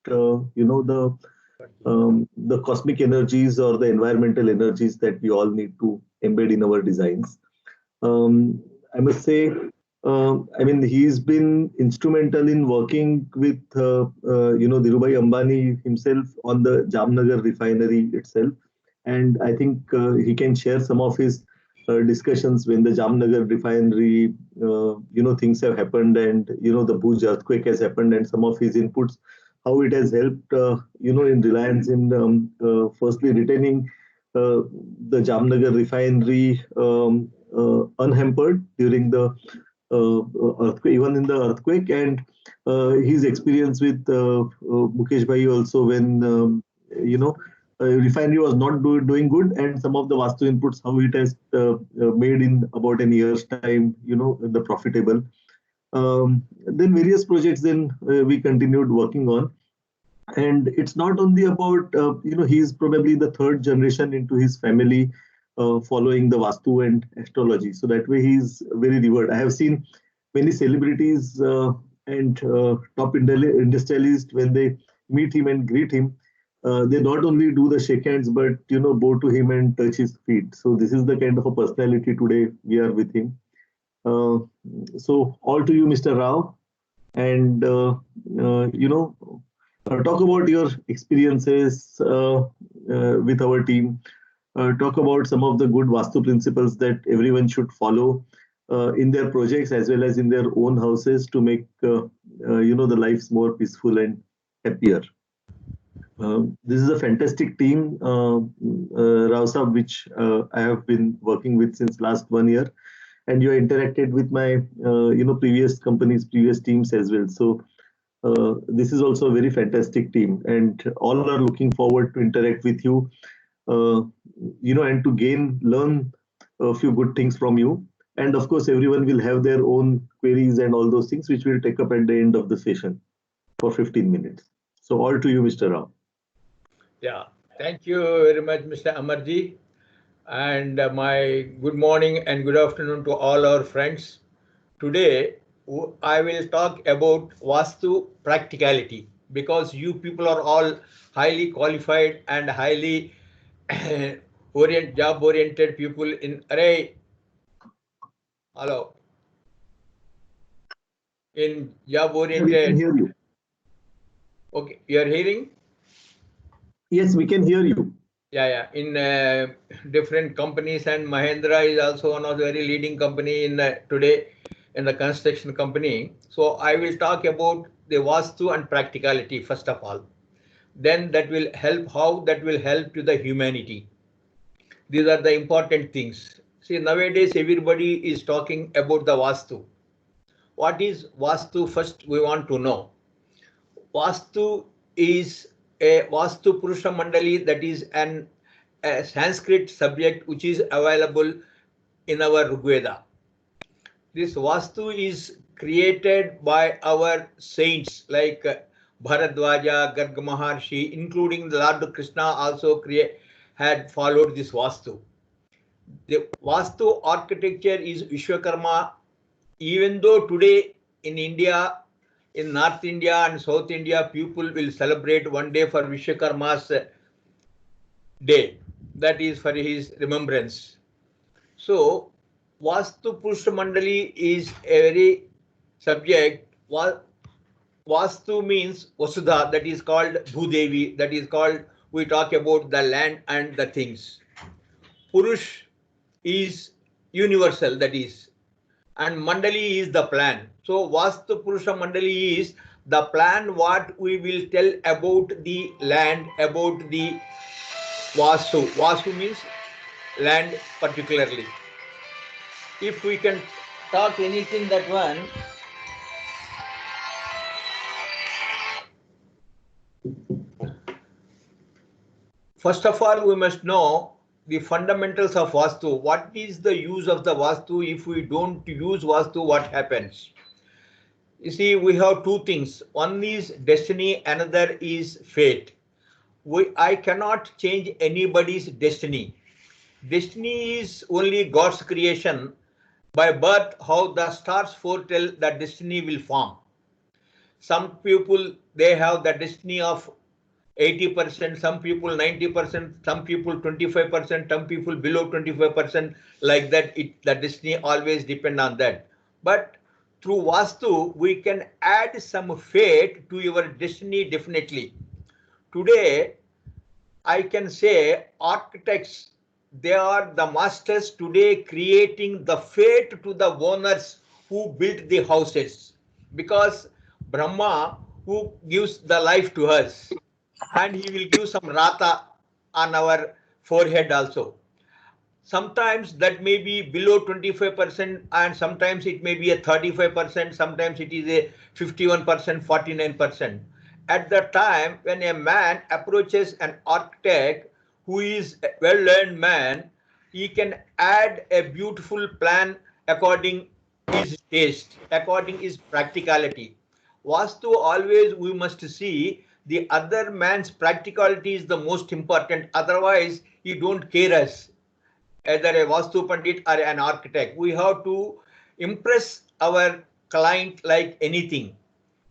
the cosmic energies or the environmental energies that we all need to embed in our designs. I must say, I mean, he's been instrumental in working with, Dhirubhai Ambani himself on the Jamnagar refinery itself. And I think he can share some of his discussions when the Jamnagar refinery, things have happened and, the Bhuj earthquake has happened and some of his inputs, how it has helped, in Reliance in firstly retaining the Jamnagar refinery unhampered during the earthquake, even in the earthquake, and his experience with Mukesh Bhai also when refinery was not doing good, and some of the Vaasthu inputs how it has made in about an year's time, the profitable. Then various projects then we continued working on. And it's not only about, he's probably the third generation into his family following the Vastu and astrology. So that way he's very revered. I have seen many celebrities and top industrialists, when they meet him and greet him, they not only do the shake hands, but, bow to him and touch his feet. So this is the kind of a personality today we are with him. So all to you, Mr. Rao. And, talk about your experiences with our team. Talk about some of the good Vastu principles that everyone should follow in their projects as well as in their own houses to make the lives more peaceful and happier. This is a fantastic team, Rao Saab, which I have been working with since last 1 year, and you interacted with my previous companies, previous teams as well. So this is also a very fantastic team, and all are looking forward to interact with you, and to learn a few good things from you. And of course, everyone will have their own queries and all those things, which we'll take up at the end of the session for 15 minutes. So all to you, Mr. Rao. Yeah, thank you very much, Mr. Amarji. And my good morning and good afternoon to all our friends. Today, I will talk about Vastu practicality, because you people are all highly qualified and highly job-oriented people in array. Hello. In job-oriented. We can hear you. Okay, you are hearing? Yes, we can hear you. Yeah. In different companies, and Mahendra is also one of the very leading company in today in the construction company. So I will talk about the Vastu and practicality first of all. Then that will help, how that will help to the humanity. These are the important things. See, nowadays everybody is talking about the Vastu. What is Vastu? First we want to know. Vastu is a Vastu Purusha Mandali, that is a Sanskrit subject which is available in our Rigveda. This Vastu is created by our saints like Bharadwaja, Garga Maharshi, including the Lord Krishna also had followed this Vastu. The Vastu architecture is Vishwakarma, even though today in India, in North India and South India, people will celebrate one day for Vishwakarma's day. That is for his remembrance. So, Vastu Purusha Mandali is a very subject. Vastu means Vasudha, that is called Bhudevi, that is called, we talk about the land and the things. Purush is universal, that is, and Mandali is the plan. So Vastu Purusha Mandali is the plan what we will tell about the land, about the Vastu. Vastu means land particularly. If we can talk anything that one, first of all, we must know the fundamentals of Vastu. What is the use of the Vastu? If we don't use Vastu, what happens? You see, we have two things. One is destiny, another is fate. I cannot change anybody's destiny. Destiny is only God's creation. By birth, how the stars foretell that destiny will form. Some people, they have the destiny of 80%, some people 90%, some people 25%, some people below 25%, like that. The destiny always depend on that. But through Vastu, we can add some fate to your destiny definitely. Today, I can say architects, they are the masters today creating the fate to the owners who built the houses. Because Brahma, who gives the life to us, and he will give some rata on our forehead also. Sometimes that may be below 25%, and sometimes it may be a 35%, sometimes it is a 51%, 49%. At the time when a man approaches an architect who is a well-learned man, he can add a beautiful plan according his taste, according his practicality. Vastu, always we must see the other man's practicality is the most important. Otherwise, he don't care us, either a Vastu Pandit or an architect. We have to impress our client like anything.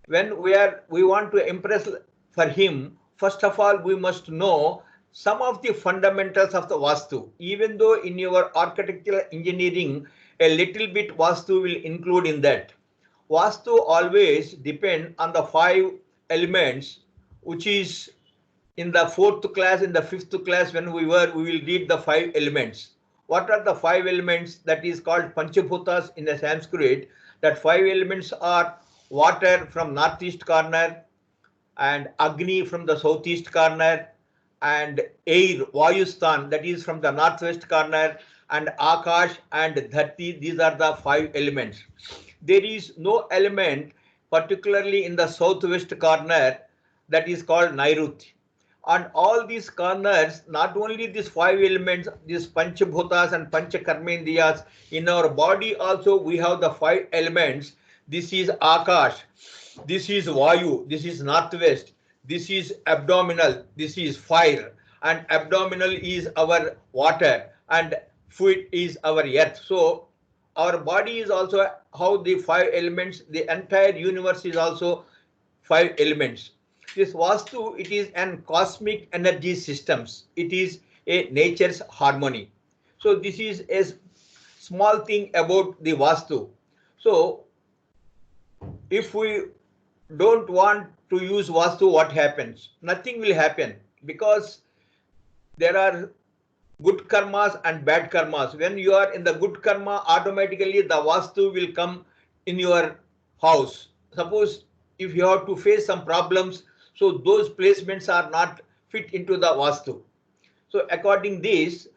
When we want to impress for him, first of all, we must know some of the fundamentals of the Vastu. Even though in your architectural engineering, a little bit Vastu will include in that. Vastu always depend on the 5 elements, which is in the 4th class, in the 5th class when we will read the 5 elements. What are the 5 elements? That is called Panchabhutas in the Sanskrit. That 5 elements are water from northeast corner, and Agni from the southeast corner, and air, Vayustan, that is from the northwest corner, and Akash and Dharti. These are the 5 elements. There is no element, particularly in the southwest corner, that is called Nairuti. And all these corners, not only these 5 elements, these Panchabhutas and Panchakarmendriyas, in our body also we have the 5 elements. This is Akash, this is Vayu, this is northwest, this is abdominal, this is fire, and abdominal is our water, and food is our earth. So our body is also how the 5 elements, the entire universe is also 5 elements. This Vastu, it is an cosmic energy systems. It is a nature's harmony. So this is a small thing about the Vastu. So if we don't want to use Vastu, what happens? Nothing will happen, because there are good karmas and bad karmas. When you are in the good karma, automatically the Vastu will come in your house. Suppose if you have to face some problems, so those placements are not fit into the Vastu. So according this,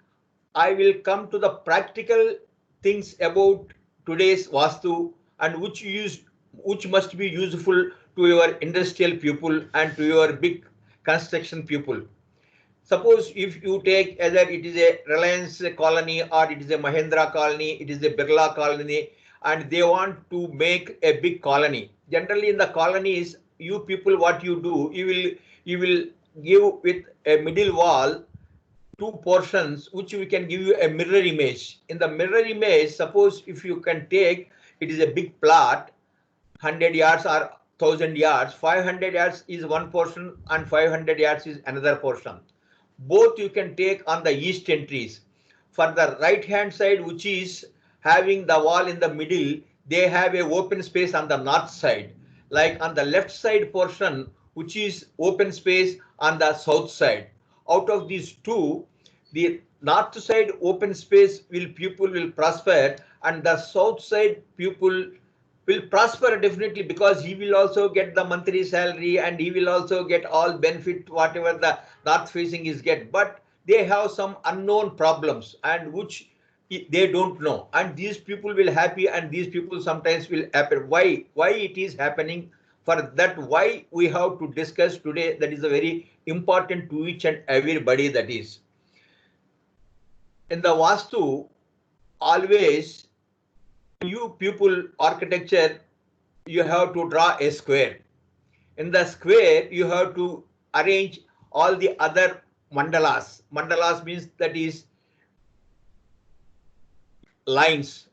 I will come to the practical things about today's Vastu, and which must be useful to your industrial people and to your big construction people. Suppose if you take either it is a Reliance colony or it is a Mahendra colony, it is a Birla colony, and they want to make a big colony. Generally in the colonies, you people, what you do, you will give with a middle wall 2 portions, which we can give you a mirror image. In the mirror image, suppose if you can take, it is a big plot, 100 yards or 1000 yards, 500 yards is 1 portion and 500 yards is another portion. Both you can take on the east entries. For the right hand side, which is having the wall in the middle, they have a open space on the north side. Like on the left side portion, which is open space on the south side. Out of these two, the north side open space people will prosper, and the south side people will prosper definitely, because he will also get the monthly salary and he will also get all benefit whatever the north facing is get. But they have some unknown problems and which they don't know, and these people will happy and these people sometimes will happen. Why it is happening? For that, why we have to discuss today, that is a very important to each and everybody. That is, in the Vastu, always you people architecture, you have to draw a square. In the square, you have to arrange all the other mandalas. Mandalas means that is lines,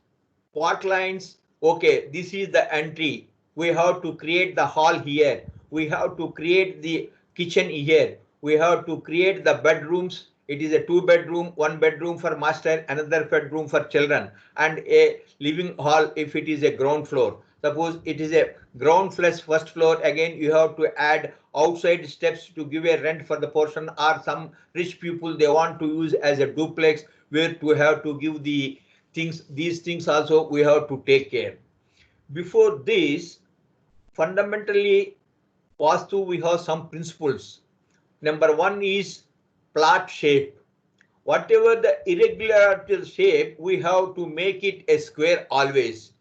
pot lines. Okay, this is the entry. we have to create the hall here, we have to create the kitchen here, we have to create the bedrooms. It is a 2 bedroom, 1 bedroom for master, another bedroom for children, and a living hall if it is a ground floor. Suppose it is a ground plus first floor, again you have to add outside steps to give a rent for the portion, or some rich people they want to use as a duplex where to have to give the things. These things also we have to take care. Before this, fundamentally, Vastu, we have some principles. Number one is plot shape. Whatever the irregular shape, we have to make it a square always.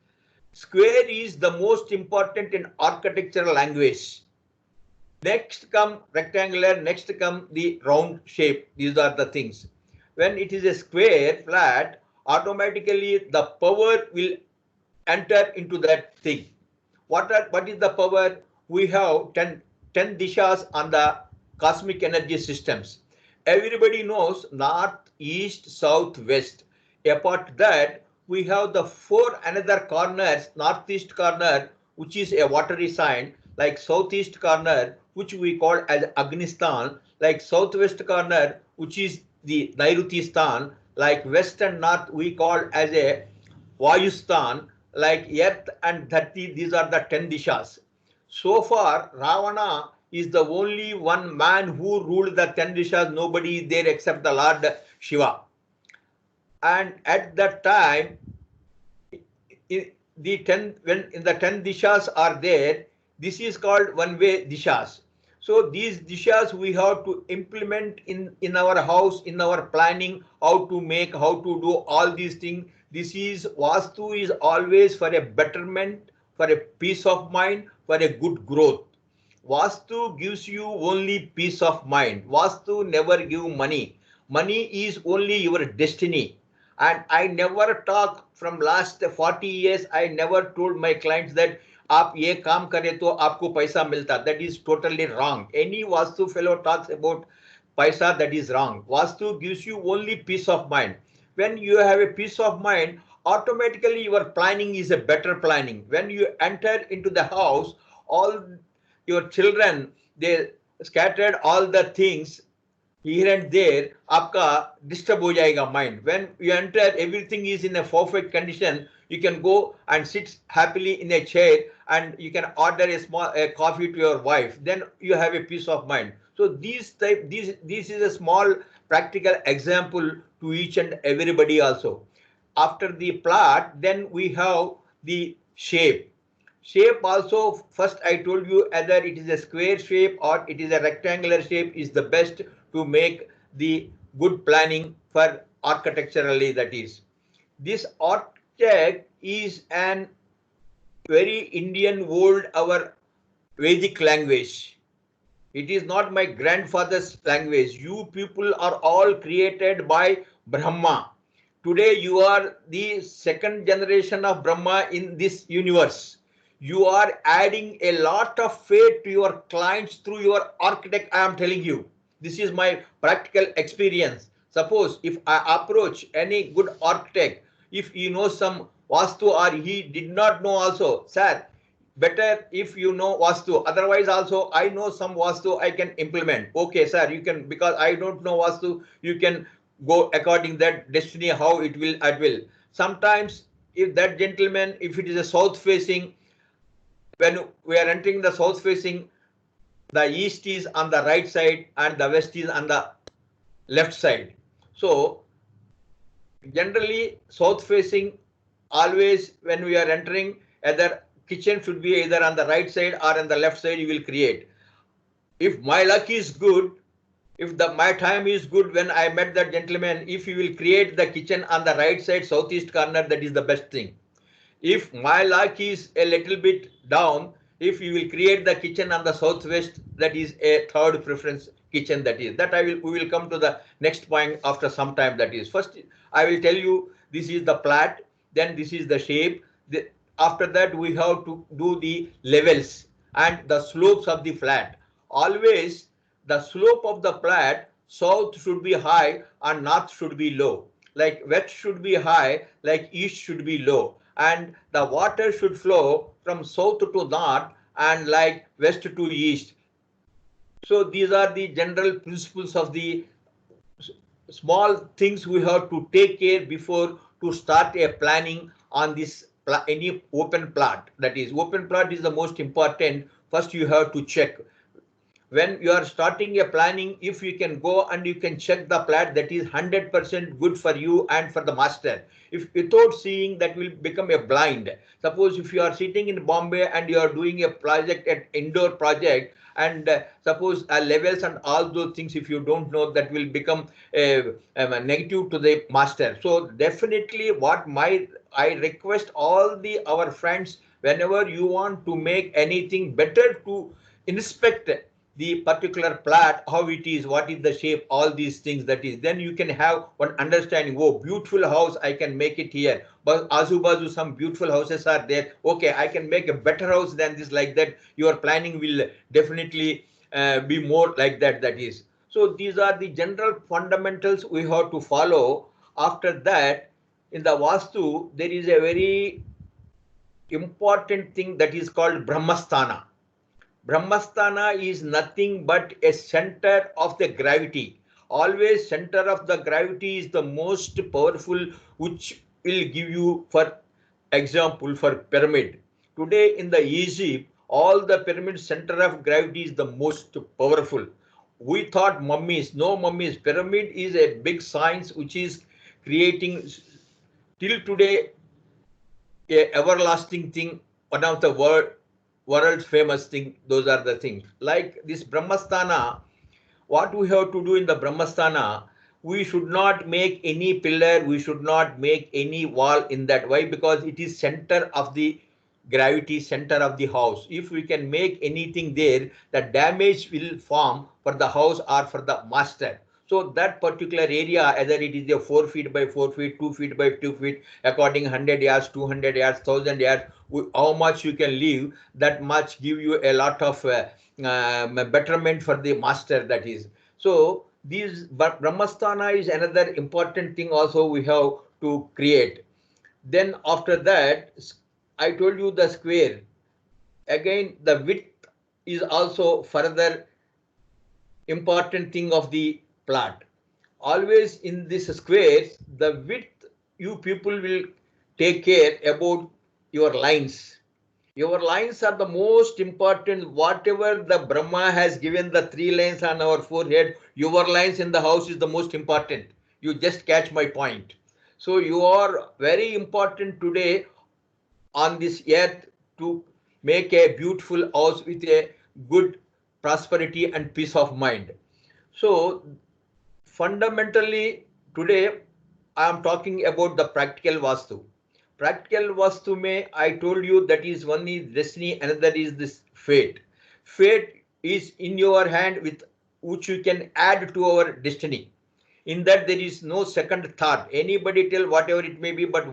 Square is the most important in architectural language. Next come rectangular, next come the round shape. These are the things. When it is a square flat, automatically the power will enter into that thing. What is the power? We have 10 dishas on the cosmic energy systems. Everybody knows north, east, south, west. Apart that, we have the 4 another corners, northeast corner, which is a watery sign, like southeast corner, which we call as Agnistan, like southwest corner, which is the Nairutistan, like west and north we call as a Vayustan, like earth and Dharti, these are the 10 dishas. So far, Ravana is the only one man who ruled the 10 dishas. Nobody is there except the Lord Shiva. And at that time, when in the 10 dishas are there, this is called one-way dishas. So these dishas we have to implement in our house, in our planning, how to make, how to do all these things. This is Vastu is always for a betterment, for a peace of mind, for a good growth. Vastu gives you only peace of mind. Vastu never give money. Money is only your destiny. And I never talk from last 40 years, I never told my clients that आप ये काम करें तो आपको पैसा मिलता. That is totally wrong. Any Vastu fellow talks about paisa, that is wrong. Vastu gives you only peace of mind. When you have a peace of mind, automatically your planning is a better planning. When you enter into the house, all your children, they scattered all the things here and there, आपका disturb हो जाएगा mind. When you enter, everything is in a perfect condition. You can go and sit happily in a chair, and you can order a coffee to your wife. Then you have a peace of mind. So this is a small practical example to each and everybody also. After the plot, then we have the shape. Shape also, first I told you either it is a square shape or it is a rectangular shape is the best to make the good planning for architecturally, that is. This architect is an very Indian old, our Vedic language. It is not my grandfather's language. You people are all created by Brahma. Today you are the second generation of Brahma in this universe. You are adding a lot of faith to your clients through your architect. I am telling you, this is my practical experience. Suppose if I approach any good architect, if he knows some Vastu or he did not know also, sir, better if you know Vastu. Otherwise also I know some Vastu I can implement. Okay, sir, you can, because I don't know Vastu, you can go according that destiny, how it will, I will. Sometimes if that gentleman, if it is a south facing, when we are entering the south facing, the east is on the right side and the west is on the left side. So generally south facing, always when we are entering, either kitchen should be either on the right side or on the left side you will create. If my luck is good, if my time is good, when I met that gentleman, if you will create the kitchen on the right side southeast corner, that is the best thing. If my luck is a little bit down, if you will create the kitchen on the southwest, that is a third preference kitchen, that is. That we will come to the next point after some time, that is. First, I will tell you this is the plot, then this is the shape. After that, we have to do the levels and the slopes of the flat. Always the slope of the plot, south should be high and north should be low. Like west should be high, like east should be low. and the water should flow from south to north and like west to east. So these are the general principles of the small things we have to take care before to start a planning on this any open plot. That is, open plot is the most important. First you have to check when you are starting a planning, if you can go and you can check the plat, that is 100% good for you and for the master. If without seeing, that will become a blind. Suppose if you are sitting in Bombay and you are doing a project, an indoor project, and suppose levels and all those things, if you don't know, that will become a negative to the master. So definitely what I request all the our friends, whenever you want to make anything, better to inspect the particular plat, how it is, what is the shape, all these things. That is, then you can have one understanding. Oh, beautiful house, I can make it here, but azu bazu some beautiful houses are there, okay, I can make a better house than this. Like that, your planning will definitely be more like that. That is, so these are the general fundamentals we have to follow. After that, in the Vastu, there is a very important thing that is called Brahmasthana. Brahmasthana is nothing but a center of the gravity. Always center of the gravity is the most powerful, which will give you, for example, for pyramid. Today in the Egypt, all the pyramid center of gravity is the most powerful. We thought mummies, no mummies. Pyramid is a big science which is creating till today a everlasting thing, one of the world's famous thing. Those are the things. Like this Brahmasthana, what we have to do in the Brahmasthana, we should not make any pillar, we should not make any wall in that way, because it is center of the gravity, center of the house. If we can make anything there, the damage will form for the house or for the master. So that particular area, either it is a 4 feet by 4 feet, 2 feet by 2 feet, according 100 yards, 200 yards, 1000 yards, how much you can leave, that much give you a lot of betterment for the master. That is, so these Brahmasthana is another important thing also we have to create. Then after that, I told you the square. Again, the width is also further important thing of the plot. Always in this squares, the width, you people will take care about your lines. Your lines are the most important. Whatever the Brahma has given the 3 lines on our forehead, your lines in the house is the most important. You just catch my point. So you are very important today on this earth to make a beautiful house with a good prosperity and peace of mind. So fundamentally today I am talking about the practical Vastu. Practical Vastu may, I told you, that is one is destiny, another is this fate. Fate is in your hand, with which you can add to our destiny. In that there is no second thought. Anybody tell whatever it may be, but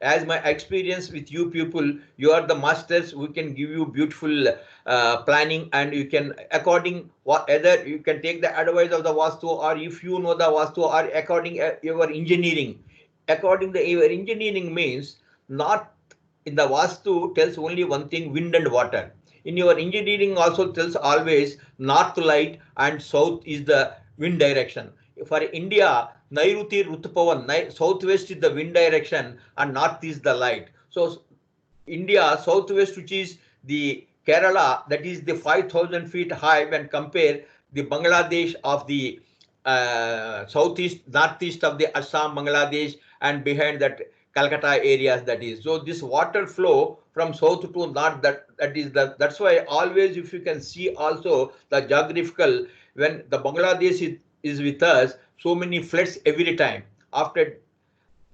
as my experience with you people, you are the masters. We can give you beautiful planning, and you can, according whether you can take the advice of the Vastu, or if you know the Vastu, or according your engineering. According to your engineering means, not in the Vastu tells only one thing: wind and water. In your engineering also tells always north light and south is the wind direction. For India, Nairuti Rutpavan, southwest is the wind direction and north is the light. So India, southwest, which is the Kerala, that is the 5,000 feet high, when compare the Bangladesh of the southeast, northeast of the Assam, Bangladesh, and behind that Calcutta areas. That is, so this water flow from south to north, that's why always, if you can see also the geographical, when the Bangladesh is with us, so many floods every time. After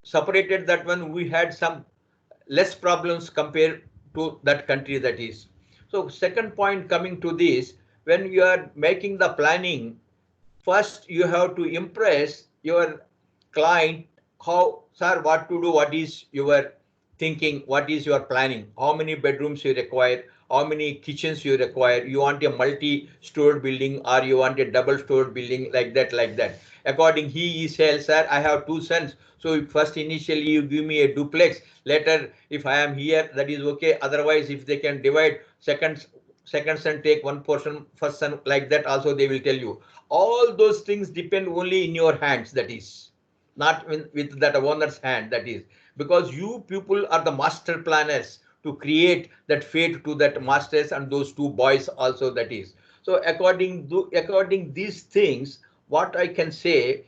separated that one, we had some less problems compared to that country. That is, so second point coming to this, when you are making the planning, first you have to impress your client, how, sir, what to do, what is your thinking, what is your planning, how many bedrooms you require, how many kitchens you require. You want a multi-stored building or you want a double-stored building, like that, like that. According, he says, sir, I have 2 sons. So first initially you give me a duplex. Later, if I am here, that is okay. Otherwise, if they can divide, second son take one portion, first son, like that also they will tell you. All those things depend only in your hands, that is, not with that owner's hand, that is, because you people are the master planners to create that fate to that masters and those 2 boys also, that is. So according these things, what I can say,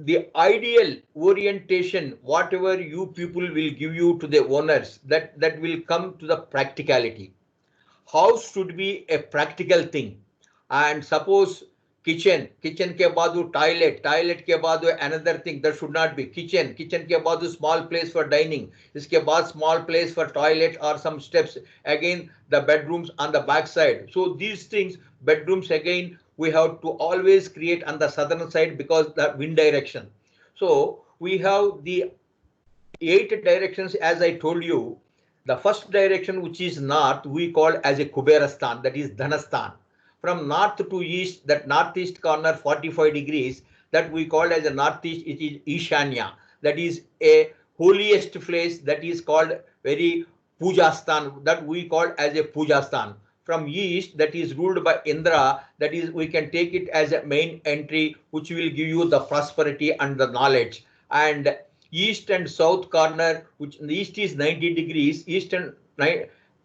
the ideal orientation, whatever you people will give you to the owners, that will come to the practicality. House should be a practical thing. And suppose kitchen ke baadu toilet ke baadu another thing, that should not be kitchen ke baadu small place for dining, iske baad small place for toilet or some steps, again the bedrooms on the back side. So these things, bedrooms again we have to always create on the southern side because the wind direction. So we have the 8 directions, as I told you. The first direction, which is north, we call as a Kuberastan, that is Dhanastan. From north to east, that northeast corner 45 degrees, that we call as a northeast, it is Ishanya. That is a holiest place, that is called very Pujastan, that we call as a Pujastan. From east, that is ruled by Indra, that is we can take it as a main entry, which will give you the prosperity and the knowledge. And east and south corner, which in the east is 90 degrees, east and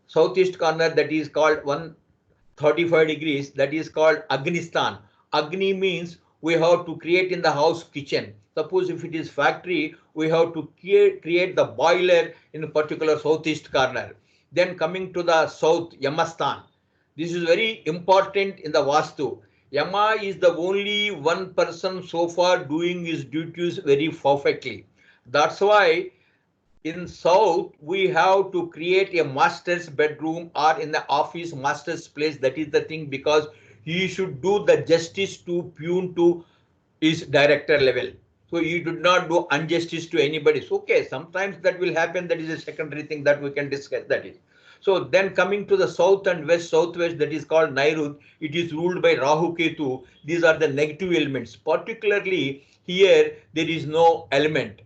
southeast corner, that is called 135 degrees, that is called Agnistan. Agni means we have to create in the house kitchen. Suppose if it is factory, we have to create the boiler in a particular southeast corner. Then coming to the south, Yamastan. This is very important in the Vaasthu. Yama is the only one person so far doing his duties very perfectly. That's why in south we have to create a master's bedroom or in the office master's place. That is the thing, because he should do the justice to peon to his director level. So he did not do injustice to anybody. So, okay, sometimes that will happen. That is a secondary thing that we can discuss. That is. So then coming to the south and west, southwest, that is called Nairut. It is ruled by Rahu Ketu. These are the negative elements. Particularly here, there is no element.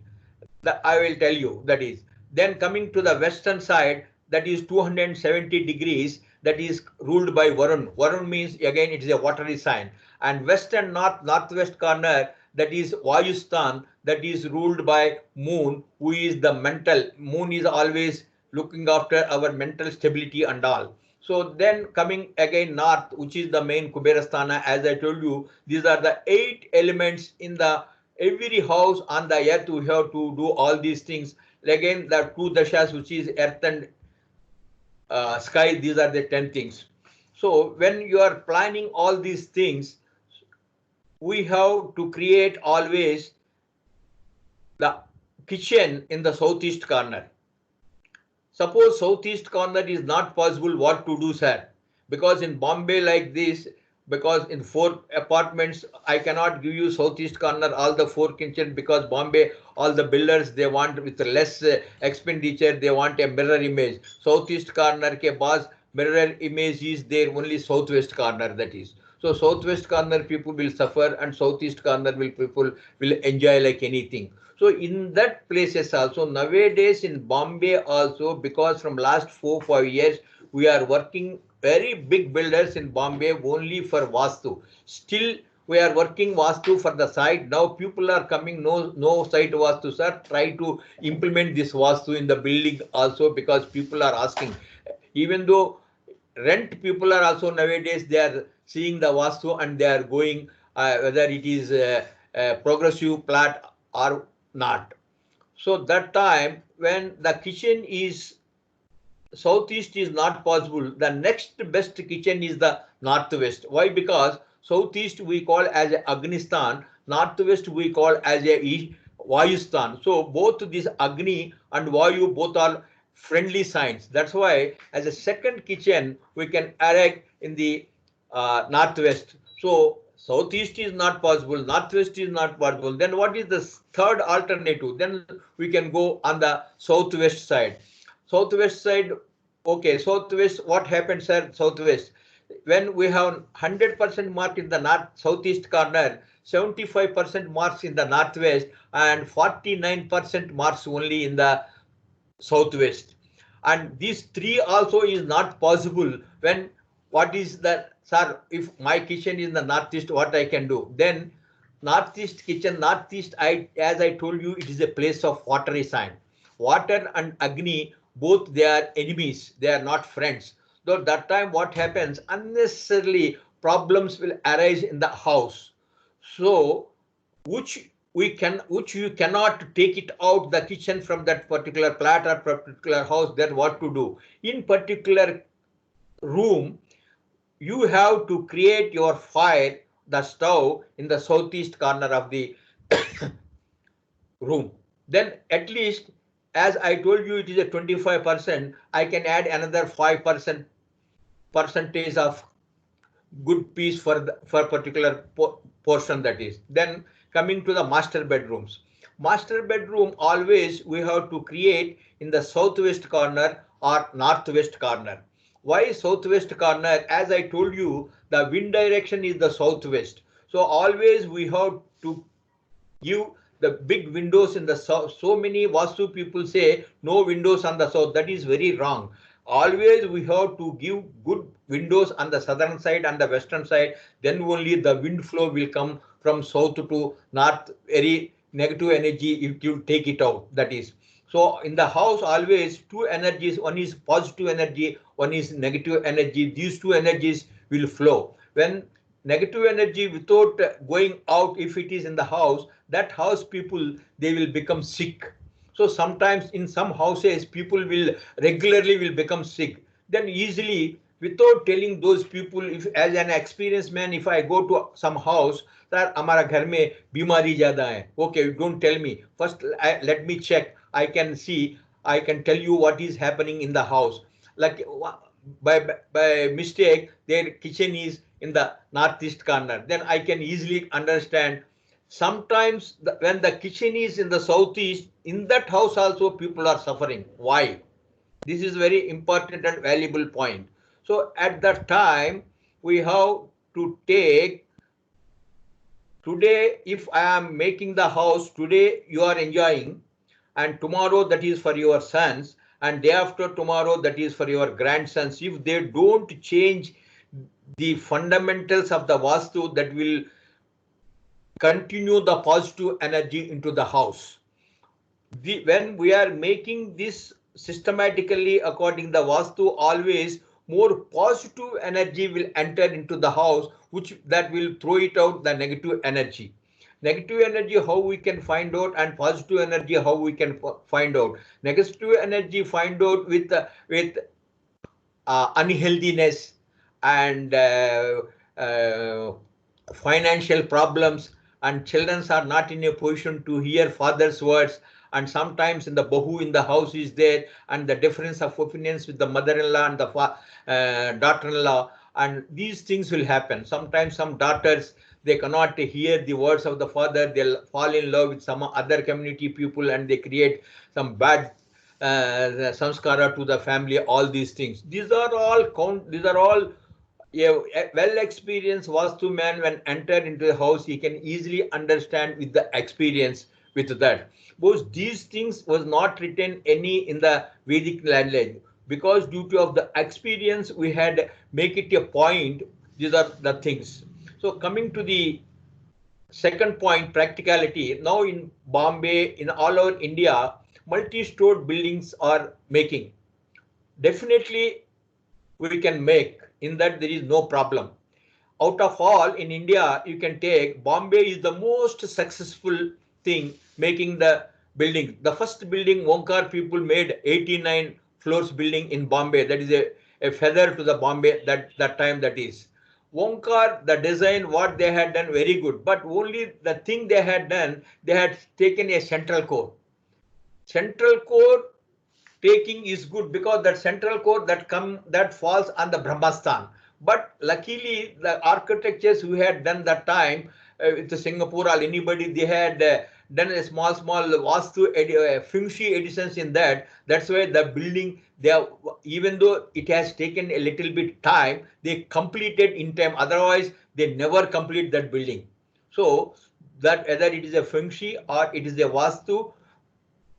That I will tell you, that is. Then coming to the western side, that is 270 degrees, that is ruled by Varun. Varun means again it is a watery sign. And west and northwest corner, that is Vayustan, that is ruled by Moon, who is the mental. Moon is always looking after our mental stability and all. So then coming again north, which is the main Kuberasthana, as I told you, these are the 8 elements in the every house on the earth. We have to do all these things. Again, the 2 dashas, which is earth and sky, these are the 10 things. So when you are planning all these things, we have to create always the kitchen in the southeast corner. Suppose southeast corner is not possible, what to do, sir? Because in Bombay like this, because in 4 apartments, I cannot give you southeast corner all the 4 kitchen, because Bombay, all the builders, they want with less expenditure, they want a mirror image. Southeast corner ke baas mirror image is there only southwest corner, that is. So southwest corner people will suffer and southeast corner people will enjoy like anything. So in that places also, nowadays in Bombay also, because from last 4-5 years, we are working very big builders in Bombay only for Vaasthu. Still we are working Vaasthu for the site. Now people are coming, no site Vaasthu, sir. Try to implement this Vaasthu in the building also, because people are asking. Even though rent people are also nowadays, they are seeing the Vaasthu and they are going whether it is a progressive plat or not. So that time when the kitchen is southeast is not possible, the next best kitchen is the northwest. Why? Because southeast we call as a Agnistan, northwest we call as a Vayustan. So both this Agni and Vayu both are friendly signs. That's why as a second kitchen we can erect in the northwest. So southeast is not possible, northwest is not possible. Then what is the third alternative? Then we can go on the southwest side. Southwest side, Okay, southwest, what happened, sir? Southwest. When we have 100% mark in the north southeast corner, 75% marks in the northwest, and 49% marks only in the southwest. And these three also is not possible when what is the, sir, if my kitchen is in the northeast, what I can do? Then northeast kitchen, northeast, I, as I told you, it is a place of watery sign. Water and Agni, both they are enemies, they are not friends. So that time what happens, unnecessarily problems will arise in the house. So which you cannot take it out the kitchen from that particular flat or particular house, then what to do? In particular room, you have to create your fire, the stove, in the southeast corner of the room. Then at least, as I told you, it is a 25%, I can add another 5% percentage of good piece for the for particular portion, that is. Then coming to the master bedrooms. Master bedroom, always we have to create in the southwest corner or northwest corner. Why southwest corner? As I told you, the wind direction is the southwest. So always we have to give the big windows in the south. So many Vastu people say no windows on the south. That is very wrong. Always we have to give good windows on the southern side and the western side. Then only the wind flow will come from south to north. Very negative energy, if you take it out. That is. So in the house, always two energies. One is positive energy, one is negative energy. These two energies will flow. When negative energy without going out, if it is in the house, that house people, they will become sick. So sometimes in some houses people will regularly will become sick. Then easily, without telling those people, if as an experienced man, if I go to some house, sir हमारा घर में बीमारी ज्यादा है, okay, don't tell me first, let me check, I can see, I can tell you what is happening in the house. Like by mistake their kitchen is in the northeast corner, then I can easily understand. Sometimes when the kitchen is in the southeast, in that house also people are suffering. Why? This is very important and valuable point. So at that time we have to take, today if I am making the house, today you are enjoying, and tomorrow that is for your sons, and day after tomorrow that is for your grandsons. If they don't change the fundamentals of the Vastu, that will continue the positive energy into the house. When we are making this systematically according the Vastu, always more positive energy will enter into the house, which that will throw it out the negative energy. Negative energy, how we can find out, and positive energy, how we can find out. Negative energy find out with unhealthiness and financial problems, and children are not in a position to hear father's words, and sometimes in the bahu in the house is there, and the difference of opinions with the mother-in-law and the daughter-in-law, and these things will happen. Sometimes some daughters, they cannot hear the words of the father, they'll fall in love with some other community people, and they create some bad samskara to the family. All these things, these are all these are all, a well experienced Vastu man, when enter into the house, he can easily understand with the experience with that. Because these things was not written any in the Vedic language, because due to of the experience we had make it a point. These are the things. So coming to the second point, practicality. Now in Bombay, in all over India, multi-story buildings are making. Definitely we can make, in that there is no problem. Out of all in India, you can take Bombay is the most successful thing making the building. The first building Wonkar people made 89 floors building in Bombay. That is a feather to the Bombay that time, that is. Wonkar, the design what they had done very good, but only the thing they had done, they had taken a central core. Central core taking is good, because that central core that falls on the Brahmastan. But luckily the architectures we had done that time with Singapore or anybody, they had done a small Vaasthu feng shui additions in that. That's why the building, they are, even though it has taken a little bit time, they completed in time. Otherwise, they never complete that building. So that whether it is a feng shui or it is a Vaasthu,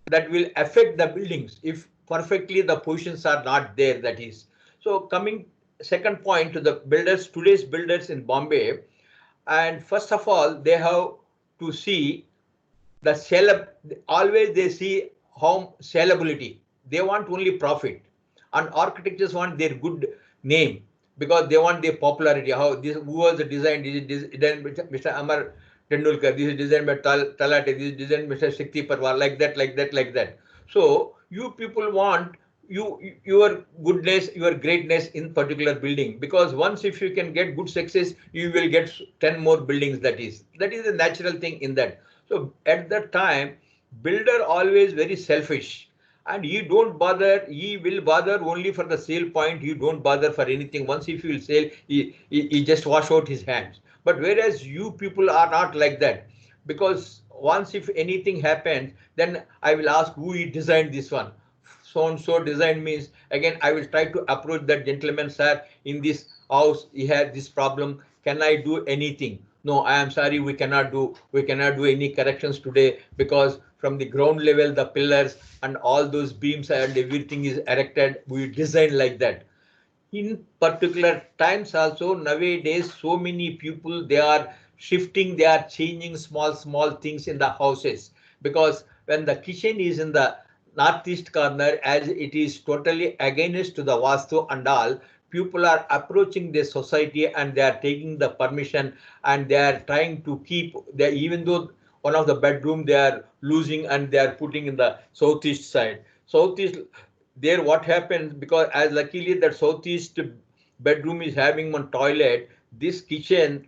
that will affect the buildings if perfectly the positions are not there, that is. So coming second point to the builders, today's builders in Bombay, and first of all they have to see the sell, always they see home sellability. They want only profit, and architects want their good name because they want their popularity. How this, who was the design? This is designed by Mr. Amar Tendulkar. This is designed by Talate. This is designed by Mr. Shakti Parwar. Like that, like that, like that. So you people want your goodness, your greatness in particular building, because once if you can get good success, you will get 10 more buildings. That is a natural thing in that. So at that time, builder always very selfish, and he don't bother. He will bother only for the sale point. He don't bother for anything. Once if he will sell, he just wash out his hands. But whereas you people are not like that, because once if anything happens, then I will ask who he designed this one. So and so design means, again I will try to approach that gentleman, sir, in this house he had this problem, can I do anything? No, I am sorry, we cannot do any corrections today, because from the ground level the pillars and all those beams and everything is erected, we design like that. In particular times also, nowadays so many people, they are shifting, they are changing small things in the houses, because when the kitchen is in the northeast corner, as it is totally against to the Vaasthu and all, people are approaching the society and they are taking the permission, and they are trying to keep the, even though one of the bedroom they are losing and they are putting in the southeast side. Southeast, there what happens, because as luckily that southeast bedroom is having one toilet, this kitchen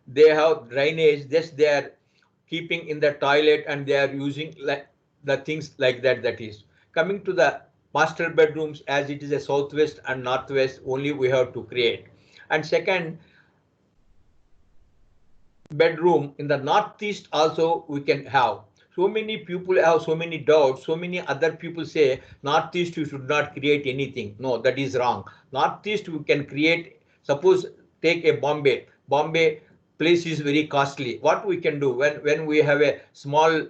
they have drainage, just they are keeping in the toilet and they are using like the things like that. That is coming to the master bedrooms, as it is a southwest and northwest only we have to create. And second, bedroom in the northeast also we can have. So many people have so many doubts, so many other people say northeast you should not create anything. No, that is wrong. Northeast we can create. Suppose take a Bombay place is very costly. What we can do, when we have a small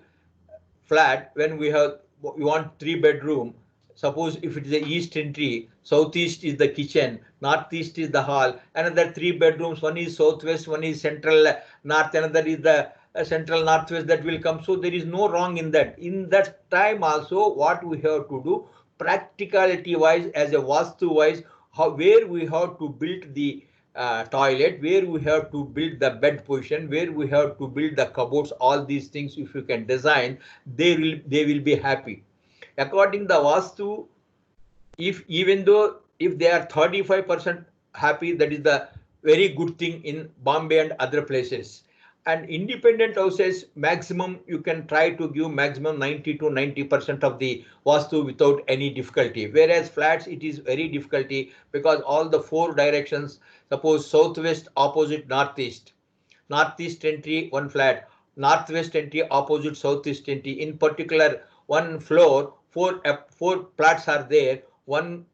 flat, when we want 3 bedroom, suppose if it is the east entry, southeast is the kitchen, northeast is the hall, another 3 bedrooms, one is southwest, one is central north, another is the central northwest, that will come. So there is no wrong in that. In that time also, what we have to do, practicality wise, as a Vaasthu wise, where we have to build the toilet, where we have to build the bed position, where we have to build the cupboards, all these things if you can design, they will be happy. According to the Vaasthu, if even though if they are 35% happy, that is the very good thing in Bombay and other places. And independent houses, maximum you can try to give maximum 90 to 90% of the Vaasthu without any difficulty. Whereas flats, it is very difficulty, because all the 4 directions, suppose southwest opposite northeast, northeast entry one flat, northwest entry opposite southeast entry. In particular, one floor, four flats are there. One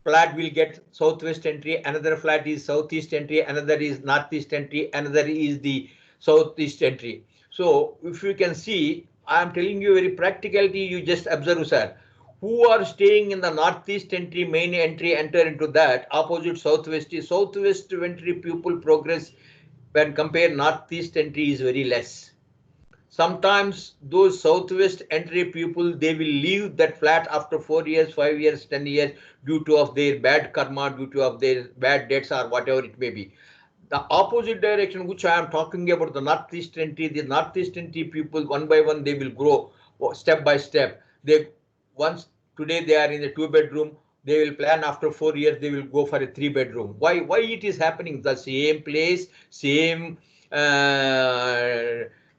flat will get southwest entry, another flat is southeast entry, another is northeast entry, another is the southeast entry. So if you can see, I am telling you very practicality, you just observe, sir. Who are staying in the northeast entry, main entry, enter into that, opposite southwest entry pupil progress when compare northeast entry is very less. Sometimes those southwest entry people, they will leave that flat after 4 years, 5 years, 10 years, due to of their bad karma, due to of their bad debts or whatever it may be. The opposite direction, which I am talking about, the northeast entry, the northeast entry people, one by one, they will grow step by step. They once today they are in a 2 bedroom, they will plan after 4 years they will go for a 3 bedroom. Why it is happening? The same place, same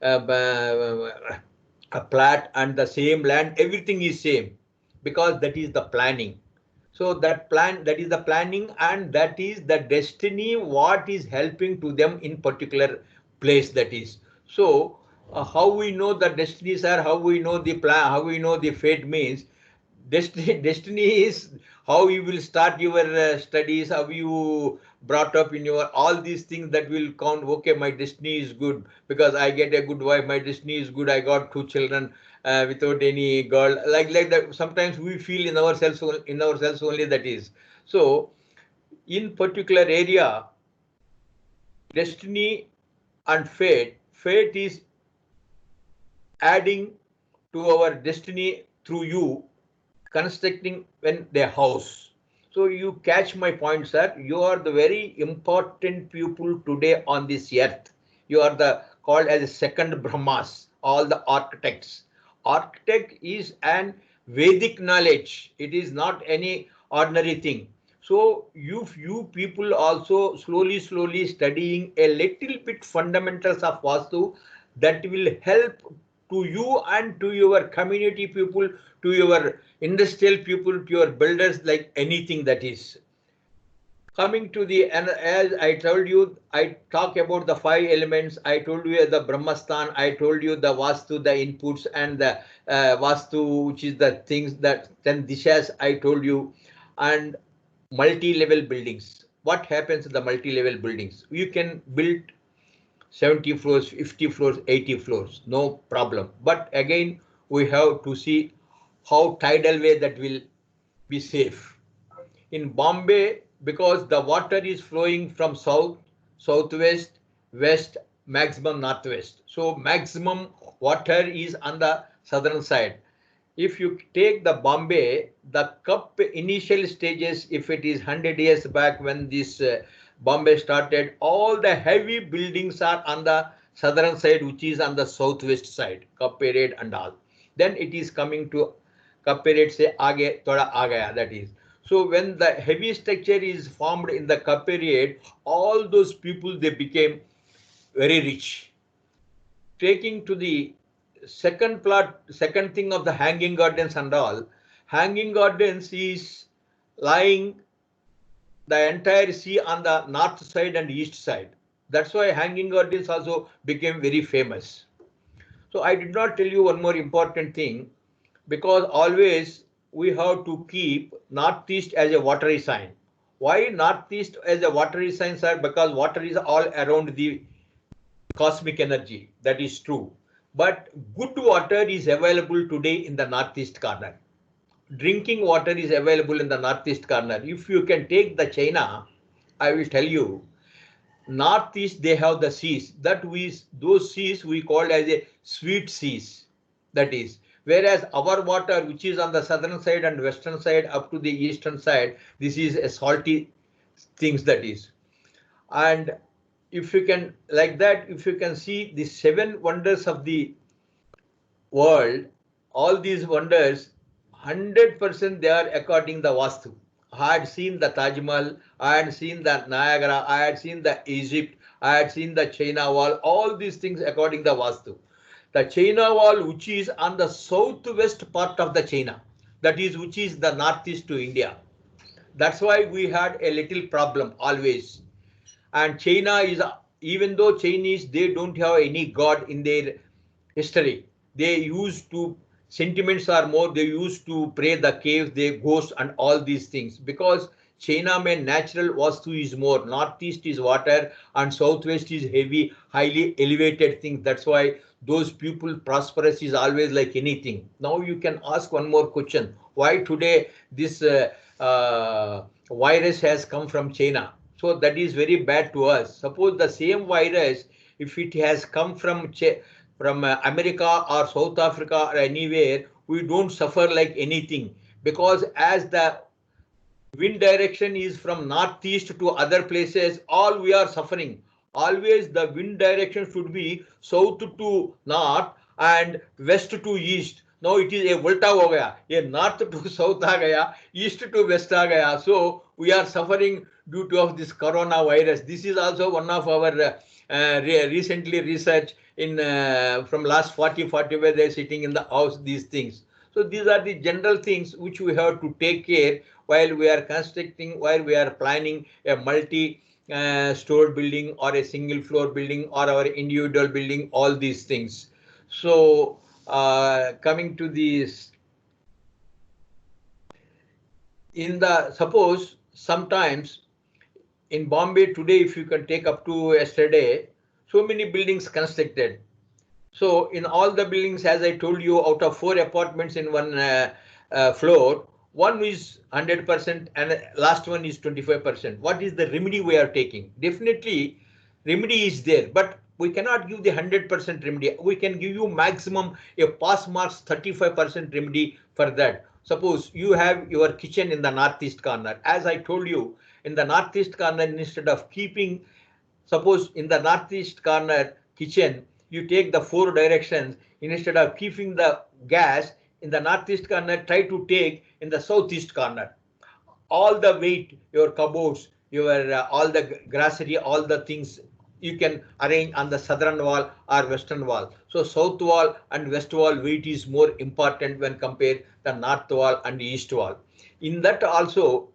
a plat and the same land, everything is same, because that is the planning. So that is the planning, and that is the destiny what is helping to them in particular place. That is so how we know the destinies are, how we know the plan, how we know the fate means. Destiny is how you will start your studies, how you brought up in your all these things that will count. Okay, my destiny is good because I get a good wife. My destiny is good. I got two children without any girl. Like that. Sometimes we feel in ourselves only that is. So in particular area, destiny and fate. Fate is adding to our destiny through you constructing when the house. So you catch my point, sir. You are the very important people today on this earth. You are the called as a second Brahmas, all the architects. Architect is an Vedic knowledge. It is not any ordinary thing. So you people also slowly studying a little bit fundamentals of Vastu that will help to you and to your community people, to your industrial people, to your builders, like anything that is. Coming to the, and as I told you, I talk about the five elements. I told you the Brahmastan, I told you the Vastu, the inputs, and the Vastu, which is the things that 10 dishas I told you, and multi-level buildings. What happens in the multi-level buildings? You can build 70 floors, 50 floors, 80 floors, no problem. But again, we have to see how tidal way that will be safe. In Bombay, because the water is flowing from south, southwest, west, maximum northwest. So maximum water is on the southern side. If you take the Bombay, the cup initial stages, if it is 100 years back when this Bombay started, all the heavy buildings are on the southern side, which is on the southwest side, cup period and all. Then it is coming to cup period say aage thoda aa gaya, that is. So when the heavy structure is formed in the cup period, all those people they became very rich. Taking to the second plot, second thing of the hanging gardens and all, hanging gardens is lying the entire sea on the north side and east side. That's why hanging gardens also became very famous. So I did not tell you one more important thing, because always we have to keep northeast as a watery sign. Why northeast as a watery sign, sir? Because water is all around the cosmic energy. That is true. But good water is available today in the northeast corner. Drinking water is available in the northeast corner. If you can take the China, I will tell you, northeast they have the seas. Those seas we call as a sweet seas. That is. Whereas our water, which is on the southern side and western side up to the eastern side, this is a salty things that is. And if you can like that, if you can see the seven wonders of the world, all these wonders, 100% they are according the Vastu. I had seen the Taj Mahal, I had seen the Niagara, I had seen the Egypt, I had seen the China Wall, all these things according the Vastu. The China Wall, which is on the southwest part of the China, that is, which is the northeast to India. That's why we had a little problem always. And China is, even though Chinese, they don't have any god in their history. They used to, sentiments are more, they used to pray the caves, they ghosts and all these things. Because China mein natural Vastu is more, northeast is water and southwest is heavy, highly elevated things. That's why those people prosperous is always like anything. Now you can ask one more question. Why today this virus has come from China? So that is very bad to us. Suppose the same virus, if it has come from America or South Africa or anywhere, we don't suffer like anything, because as the wind direction is from northeast to other places, all we are suffering. Always the wind direction should be south to north and west to east. Now it is a volta ho gaya, a north to south aa gaya, east to west aa gaya. So we are suffering due to of this coronavirus. This is also one of our recently research in from last 40 where they're sitting in the house, these things. So these are the general things which we have to take care while we are constructing, while we are planning a multi store building or a single floor building or our individual building, all these things. So coming to this, suppose sometimes in Bombay today, if you can take up to yesterday, so many buildings constructed. So in all the buildings, as I told you, out of 4 apartments in one floor, one is 100% and last one is 25%. What is the remedy we are taking? Definitely, remedy is there, but we cannot give the 100% remedy. We can give you maximum a pass marks 35% remedy for that. Suppose you have your kitchen in the northeast corner. As I told you, in the northeast corner, instead of keeping, suppose in the northeast corner kitchen, you take the 4 directions, instead of keeping the gas in the northeast corner, try to take in the southeast corner. All the weight, your cupboards, your all the grocery, all the things you can arrange on the southern wall or western wall. So south wall and west wall weight is more important when compared the north wall and east wall. In that also,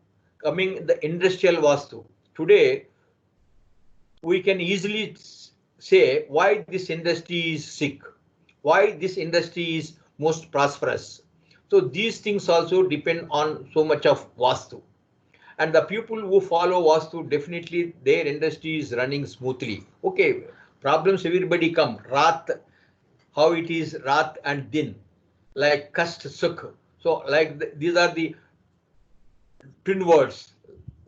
coming the industrial vastu. Today we can easily say why this industry is sick, why this industry is most prosperous. So these things also depend on so much of Vastu. And the people who follow Vastu, definitely their industry is running smoothly. Okay, problems everybody come. Rat, how it is Rat and Din, like Kast Sukh. So like these are the twin words.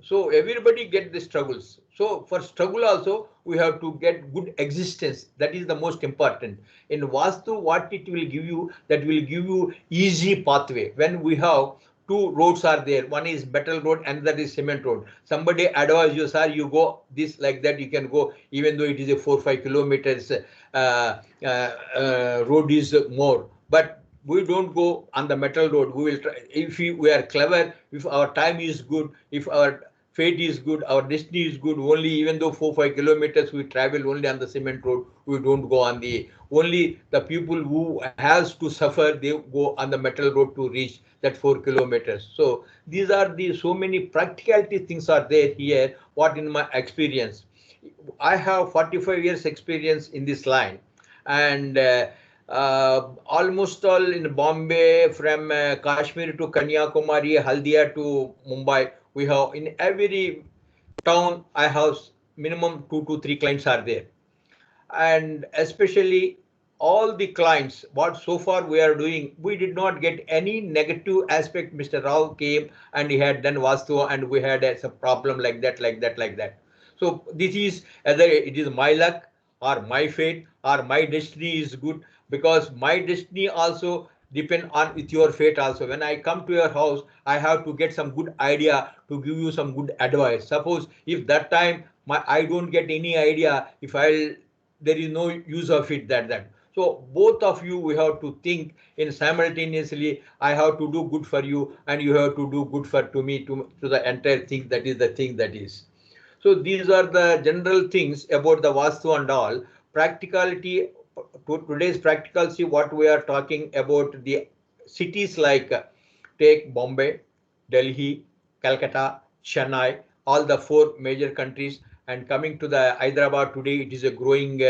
So everybody get the struggles. So for struggle also, we have to get good existence. That is the most important. In Vastu, what it will give you, that will give you easy pathway. When we have 2 roads are there, one is metal road and that is cement road. Somebody advise you, sir, you go this like that, you can go, even though it is a 4-5 kilometers road is more. But we don't go on the metal road. We will try, if we are clever, if our time is good, if our fate is good, our destiny is good, only even though 4-5 kilometers we travel only on the cement road, we don't go on the, only the people who has to suffer, they go on the metal road to reach that 4 kilometers. So these are the so many practicality things are there here, what in my experience. I have 45 years experience in this line, and almost all in Bombay, from Kashmir to Kanyakumari, Haldia to Mumbai, we have in every town I have minimum 2 to 3 clients are there, and especially all the clients what so far we are doing, we did not get any negative aspect. Mr. Rao came and he had done Vastu and we had some problem like that, like that, like that. So this is either it is my luck or my fate or my destiny is good, because my destiny also depend on with your fate also. When I come to your house, I have to get some good idea to give you some good advice. Suppose if that time I don't get any idea, if I'll, there is no use of it, that. So both of you, we have to think in simultaneously. I have to do good for you and you have to do good for to me, to the entire thing. That is the thing that is. So these are the general things about the Vastu and all. Practicality, today's practicality, what we are talking about, the cities like take Bombay, Delhi, Calcutta, Chennai, all the 4 major countries. And coming to the Hyderabad today, it is a growing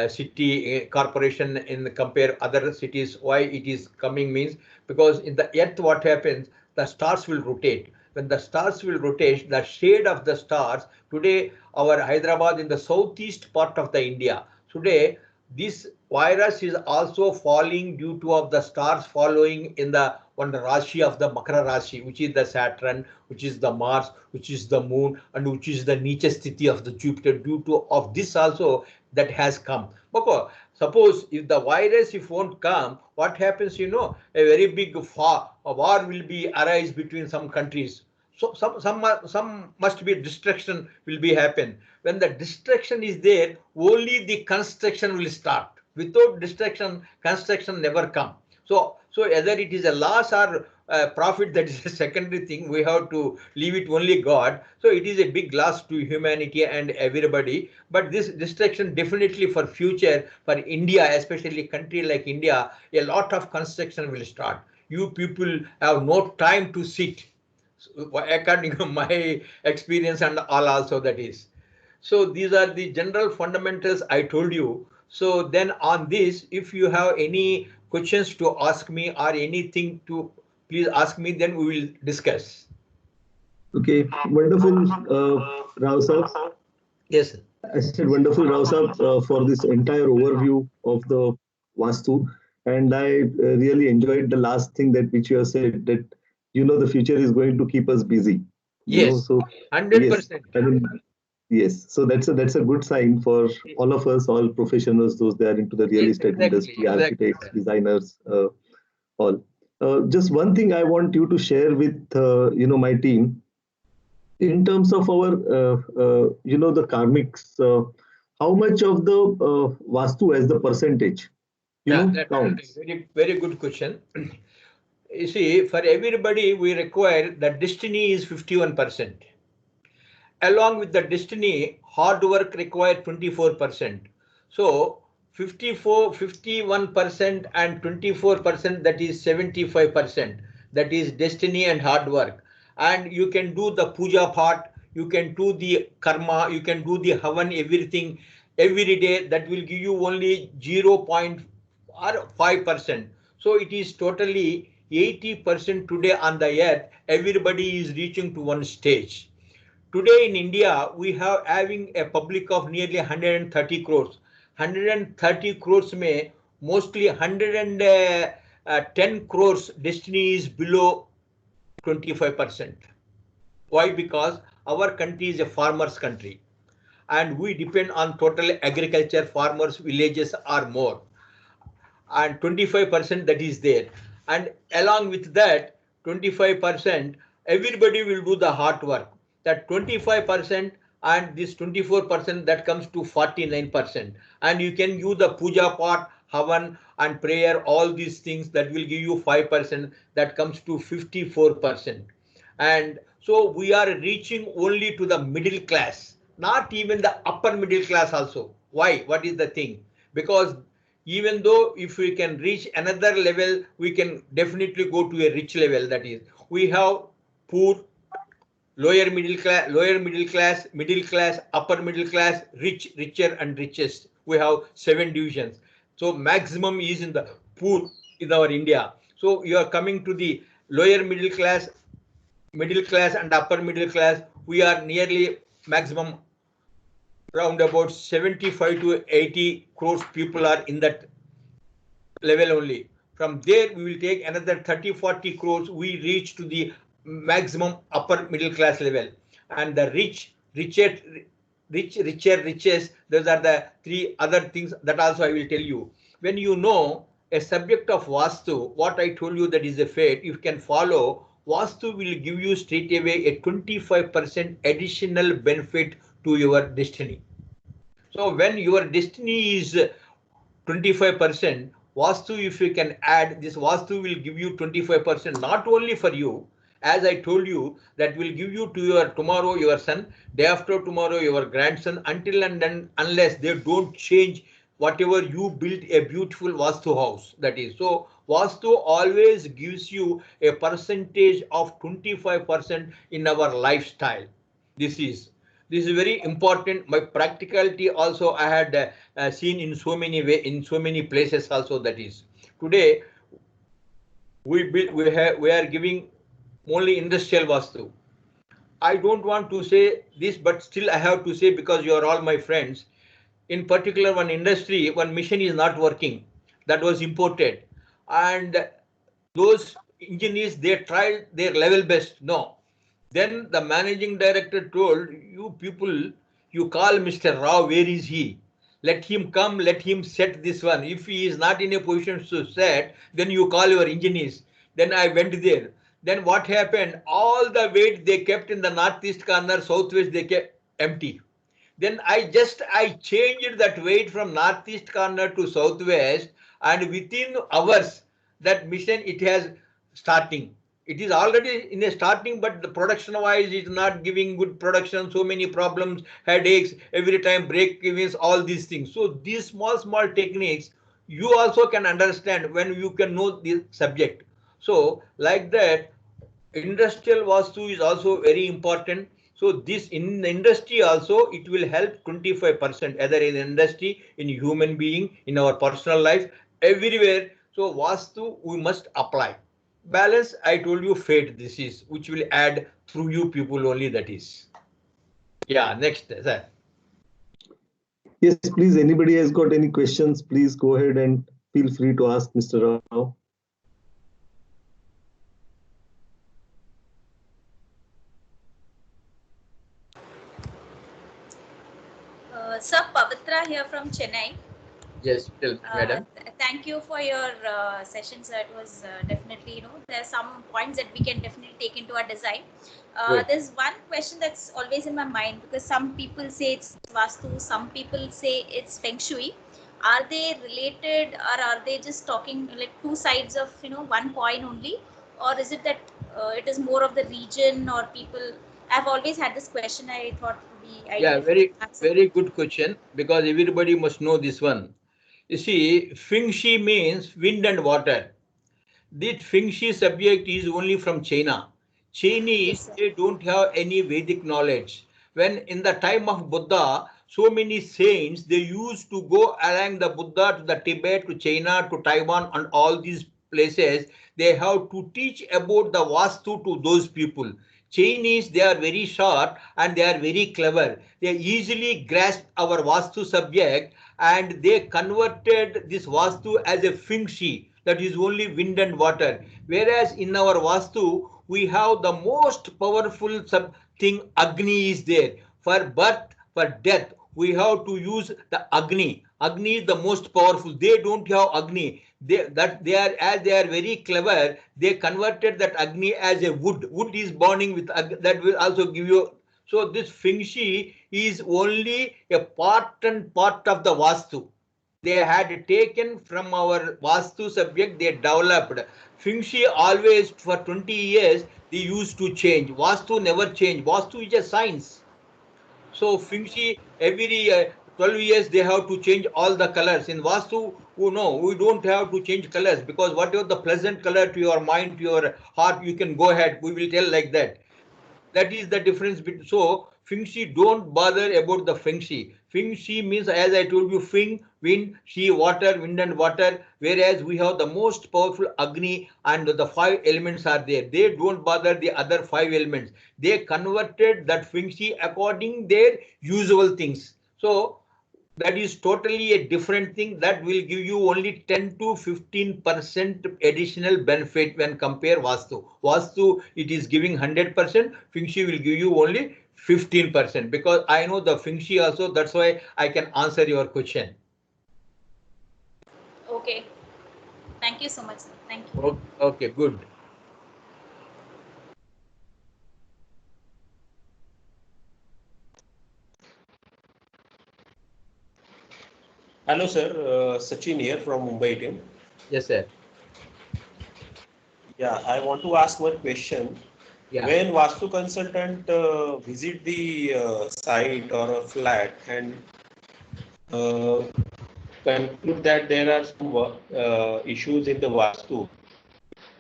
city corporation in compare other cities. Why it is coming means, because in the earth what happens, the stars will rotate. When the stars will rotate, the shade of the stars, today our Hyderabad in the southeast part of the India, today this virus is also falling due to of the stars following in the one Rashi of the Makara Rashi, which is the Saturn, which is the Mars, which is the Moon, and which is the Nicha Sthiti of the Jupiter. Due to of this also that has come. Because suppose if the virus if won't come, what happens? You know, a very big war will be arise between some countries. So some must be destruction will be happen. When the destruction is there, only the construction will start. Without destruction, construction never come. So either it is a loss or profit, that is a secondary thing. We have to leave it only God. So it is a big loss to humanity and everybody. But this destruction definitely for future, for India, especially country like India, a lot of construction will start. You people have no time to sit. So, according to my experience and all also that is. So these are the general fundamentals I told you. So then on this, if you have any questions to ask me or anything to please ask me, then we will discuss. Okay, wonderful, Rao sir. Yes, sir. I said wonderful, Rao sir, for this entire overview of the Vastu, and I really enjoyed the last thing that which you have said, that the future is going to keep us busy. Yes, So yes, 100%. I mean, yes. So that's a good sign for all of us, all professionals, those that are into the real Yes, estate exactly, industry, exactly, architects, sir. designers, all. Just one thing I want you to share with my team in terms of our the karmics. How much of the Vastu as the percentage Yeah, that's a counts? very, very good question. You see, for everybody, we require the destiny is 51%. Along with the destiny, hard work required 24%. So 51% and 24%, that is 75%. That is destiny and hard work. And you can do the puja part, you can do the karma, you can do the havan, everything every day. That will give you only 0.5%. So it is totally 80% today on the earth. Everybody is reaching to one stage. Today in India, we have having a public of nearly 130 crores. 130 crores may mostly 110 crores destiny is below 25%. Why? Because our country is a farmers country and we depend on total agriculture. Farmers villages are more, and 25% that is there, and along with that 25% everybody will do the hard work. That 25% and this 24%, that comes to 49%, and you can use the puja part, havan and prayer, all these things, that will give you 5%, that comes to 54%. And so we are reaching only to the middle class, not even the upper middle class also. Why? What is the thing? Because even though if we can reach another level, we can definitely go to a rich level. That is, we have poor, middle class, upper middle class, rich, richer and richest. We have 7 divisions. So maximum is in the poor in our India. So you are coming to the lower middle class and upper middle class. We are nearly maximum around about 75 to 80 crores people are in that level only. From there, we will take another 30-40 crores. We reach to the maximum upper middle class level. And the richest, those are the three other things that also I will tell you. When you know a subject of Vastu, what I told you, that is a fate, if you can follow, Vastu will give you straight away a 25% additional benefit to your destiny. So when your destiny is 25%, Vastu, if you can add this, Vastu will give you 25%, not only for you, as I told you, that will give you to your tomorrow, your son, day after tomorrow, your grandson, until and then, unless they don't change whatever you built a beautiful Vastu house. That is, so Vastu always gives you a percentage of 25% in our lifestyle. This is this is very important. My practicality also I had seen in so many way, in so many places also. That is, today we are giving only industrial Vastu. I don't want to say this, but still I have to say, because you are all my friends. In particular, one industry, one machine is not working, that was imported, and those engineers, they tried their level best. No, then the managing director told, you people, you call Mr. Rao, where is he? Let him come, let him set this one. If he is not in a position to set, then you call your engineers. Then I went there. Then what happened? All the weight they kept in the northeast corner, southwest they kept empty. Then I changed that weight from northeast corner to southwest, and within hours that mission it has starting. It is already in a starting, but the production wise is not giving good production. So many problems, headaches, every time break evens, all these things. So these small techniques you also can understand when you can know the subject. So like that, industrial Vastu is also very important. So this in the industry also, it will help 25%, either in industry, in human being, in our personal life, everywhere. So Vastu we must apply. Balance, I told you, fate this is, which will add through you people only, that is. Yeah, next, sir. Yes, please. Anybody has got any questions, please go ahead and feel free to ask Mr. Rao. Sir, Pavitra here from Chennai. Yes, tell, madam. Thank you for your session, sir. It was definitely, there's some points that we can definitely take into our design. There's one question that's always in my mind, because some people say it's Vastu, some people say it's Feng Shui. Are they related, or are they just talking like two sides of, one coin only? Or is it that it is more of the region or people? I've always had this question. I thought it would be ideal Yeah, if you answer. very good question, because everybody must know this one. You see, Feng Shui means wind and water. This Feng Shui subject is only from China. Yes, Chinese, sir. they don't have any Vedic knowledge. When in the time of Buddha, so many saints, they used to go along the Buddha to the Tibet, to China, to Taiwan, and all these places. They have to teach about the Vastu to those people. Chinese, they are very sharp and they are very clever. They easily grasp our Vastu subject, and they converted this Vastu as a Feng Shui, that is only wind and water. Whereas in our Vastu, we have the most powerful thing, Agni is there. For birth, for death, we have to use the Agni. Agni is the most powerful. They don't have Agni. As they are very clever, they converted that Agni as a wood. Wood is burning with that will also give you. So this Feng Shui is only a part and part of the Vastu. They had taken from our Vastu subject, they developed. Feng Shui always for 20 years, they used to change. Vastu never change. Vastu is a science. So Feng Shui, every 12 years, they have to change all the colors. In Vastu, no, we don't have to change colors, because whatever the pleasant color to your mind, to your heart, you can go ahead. We will tell like that. That is the difference between. So Feng Shui don't bother about the Feng Shui. Feng Shui means, as I told you, Feng, wind, Shui, water, wind and water. Whereas we have the most powerful Agni, and the 5 elements are there. They don't bother the other 5 elements. They converted that Feng Shui according their usual things. So that is totally a different thing. That will give you only 10 to 15% additional benefit when compare Vastu. Vastu, it is giving 100%. Feng Shui will give you only 15%, because I know the Feng Shui also. That's why I can answer your question. Okay. Thank you so much, sir. Thank you. Okay, good. Hello, sir. Sachin here from Mumbai team. Yes, sir. Yeah, I want to ask one question. Yeah. When Vastu consultant visit the site or a flat and uh, conclude that there are some issues in the Vastu,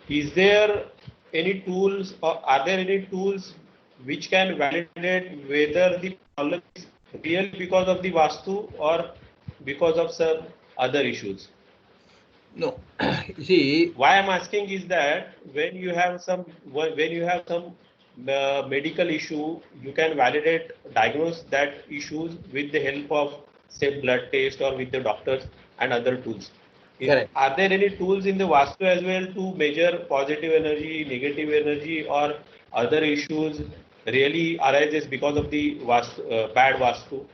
is there any tools, or are there any tools which can validate whether the problem is really because of the Vastu or because of some other issues? No, see. Why I'm asking is that when you have some medical issue, you can diagnose that issues with the help of say blood test or with the doctors and other tools. Correct. Are there any tools in the Vastu as well to measure positive energy, negative energy, or other issues really arises because of the bad Vastu?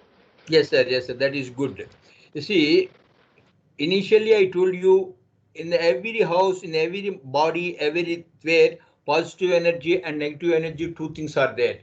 Yes, sir. Yes, sir. That is good. You see, initially I told you, in every house, in every body, everywhere, positive energy and negative energy, two things are there.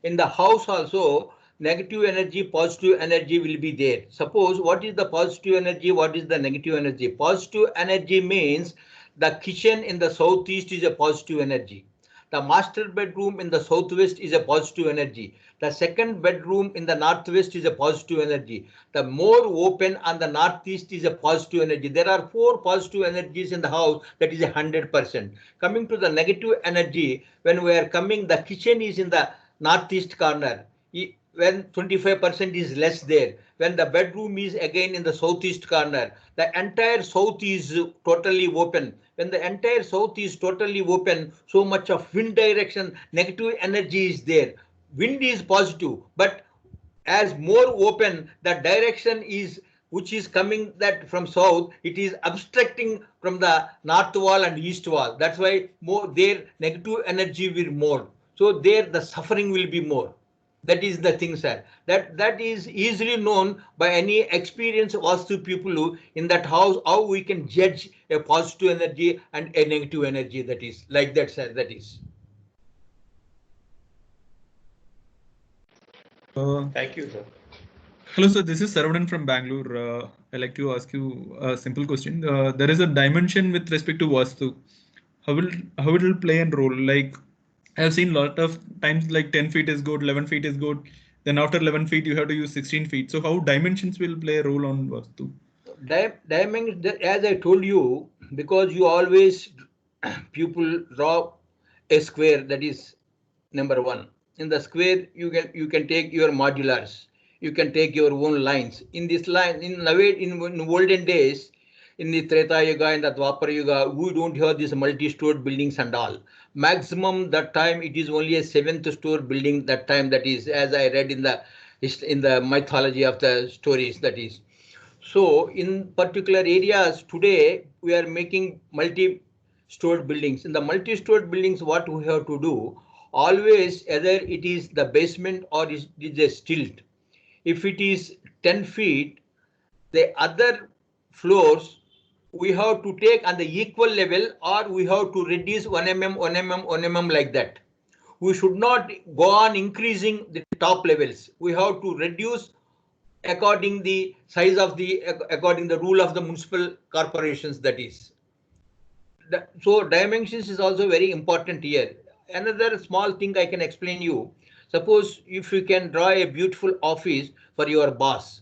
In the house also, negative energy, positive energy will be there. Suppose, what is the positive energy, what is the negative energy? Positive energy means the kitchen in the southeast is a positive energy. The master bedroom in the southwest is a positive energy. The second bedroom in the northwest is a positive energy. The more open on the northeast is a positive energy. There are 4 positive energies in the house, that is 100%. Coming to the negative energy, when we are coming, the kitchen is in the northeast corner, when 25% is less there, when the bedroom is again in the southeast corner, the entire south is totally open. When the entire south is totally open, so much of wind direction, negative energy is there. Wind is positive, but as more open, the direction is which is coming that from south, it is obstructing from the north wall and east wall. That's why more their negative energy will more. So there the suffering will be more. That is the thing, sir. That is easily known by any experienced Vastu people who in that house, how we can judge a positive energy and a negative energy. That is like that, sir. That is. Thank you, sir. Hello, sir. This is Saravanan from Bangalore. I'd like to ask you a simple question. There is a dimension with respect to Vastu. How it will play and role? Like I've seen a lot of times, like 10 feet is good, 11 feet is good. Then after 11 feet, you have to use 16 feet. So how dimensions will play a role on Vastu? Dimensions, as I told you, because you always people draw a square, that is number one. In the square, you can take your modulars, you can take your own lines. In this line, in olden days, in the Treta Yuga and the Dwapara Yuga, we don't have these multi-stored buildings and all. Maximum that time it is only a 7th store building that time. That is, as I read in the mythology of the stories. That is. So in particular areas today, we are making multi-stored buildings. In the multi-stored buildings, what we have to do, always either it is the basement or it is a stilt. If it is 10 feet, the other floors we have to take on the equal level, or we have to reduce 1 mm, 1 mm, 1 mm like that. We should not go on increasing the top levels. We have to reduce according the size of according the rule of the municipal corporations. That is. So dimensions is also very important here. Another small thing I can explain you. Suppose if you can draw a beautiful office for your boss.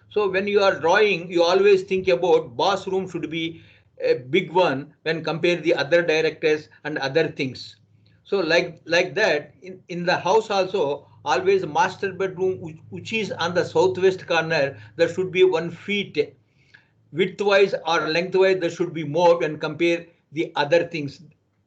So when you are drawing, you always think about boss room should be a big one when compare the other directors and other things. So like that, in the house also, always master bedroom which is on the southwest corner, there should be 1 feet widthwise or lengthwise, there should be more when compare the other things.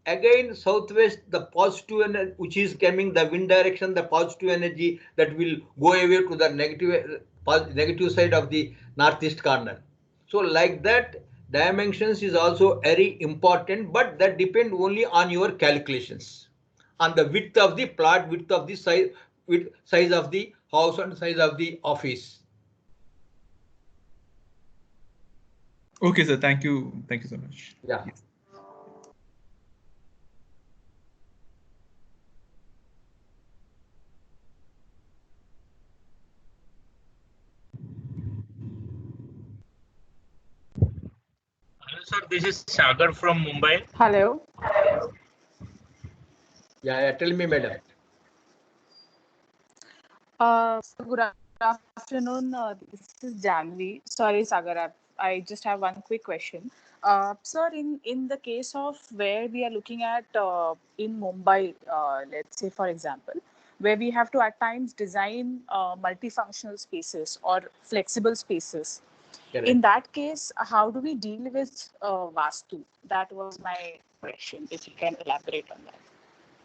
Again, southwest, the positive energy which is coming, the wind direction, the positive energy that will go away to the negative side of the northeast corner. So like that, dimensions is also very important, but that depend only on your calculations, on the width of the plot, width of the size of the house and size of the office. Okay, sir. Thank you. Thank you so much. Yeah. Yes. Hello, sir. This is Sagar from Mumbai. Hello. Yeah. Tell me, madam. Good afternoon. This is Janvi. Sorry, Sagar. I just have one quick question. Sir, in the case of where we are looking at in Mumbai, let's say, for example, where we have to at times design multifunctional spaces or flexible spaces. Correct. In that case, how do we deal with Vastu? That was my question. If you can elaborate on that.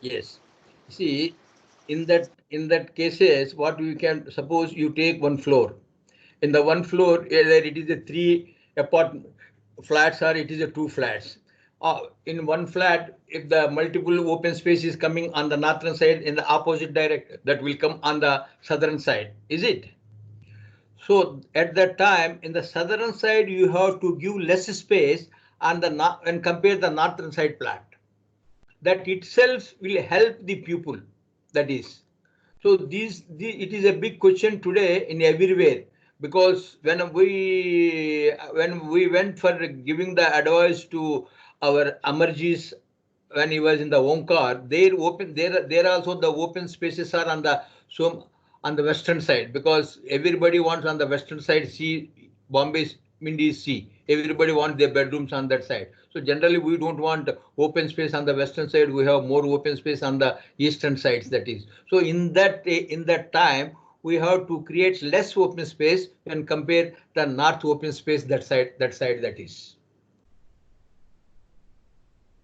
Yes. See, in that cases, what we can suppose you take one floor. In the one floor, either it is a 3 apartment flats or it is a 2 flats. In one flat, if the multiple open space is coming on the northern side, in the opposite direction, that will come on the southern side. Is it? So at that time, in the southern side, you have to give less space and compare the northern side flat. That itself will help the pupil. That is. So it is a big question today in everywhere, because when we went for giving the advice to our Amarjis when he was in the Omkar, there also the open spaces are on the western side, because everybody wants on the western side see Bombay Indies see. Everybody wants their bedrooms on that side. So generally we don't want open space on the western side. We have more open space on the eastern sides, that is. So in that time, we have to create less open space and compare the north open space that side that is.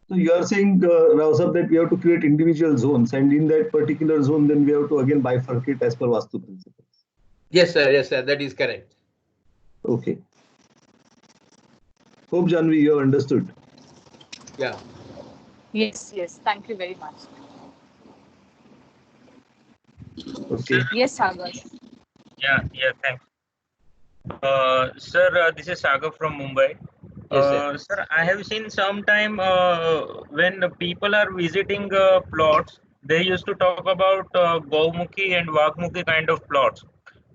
So you are saying, Rao sir, that we have to create individual zones, and in that particular zone, then we have to again bifurcate as per Vastu principles. Yes, sir. Yes, sir. That is correct. Okay. Hope, Janvi, you have understood. Yeah. Yes, yes. Thank you very much. Okay. Yes, Sagar. Yeah, thanks. Sir, this is Sagar from Mumbai. Yes, sir. Sir, I have seen sometime when people are visiting plots, they used to talk about Gaumukhi and Vagmukhi kind of plots.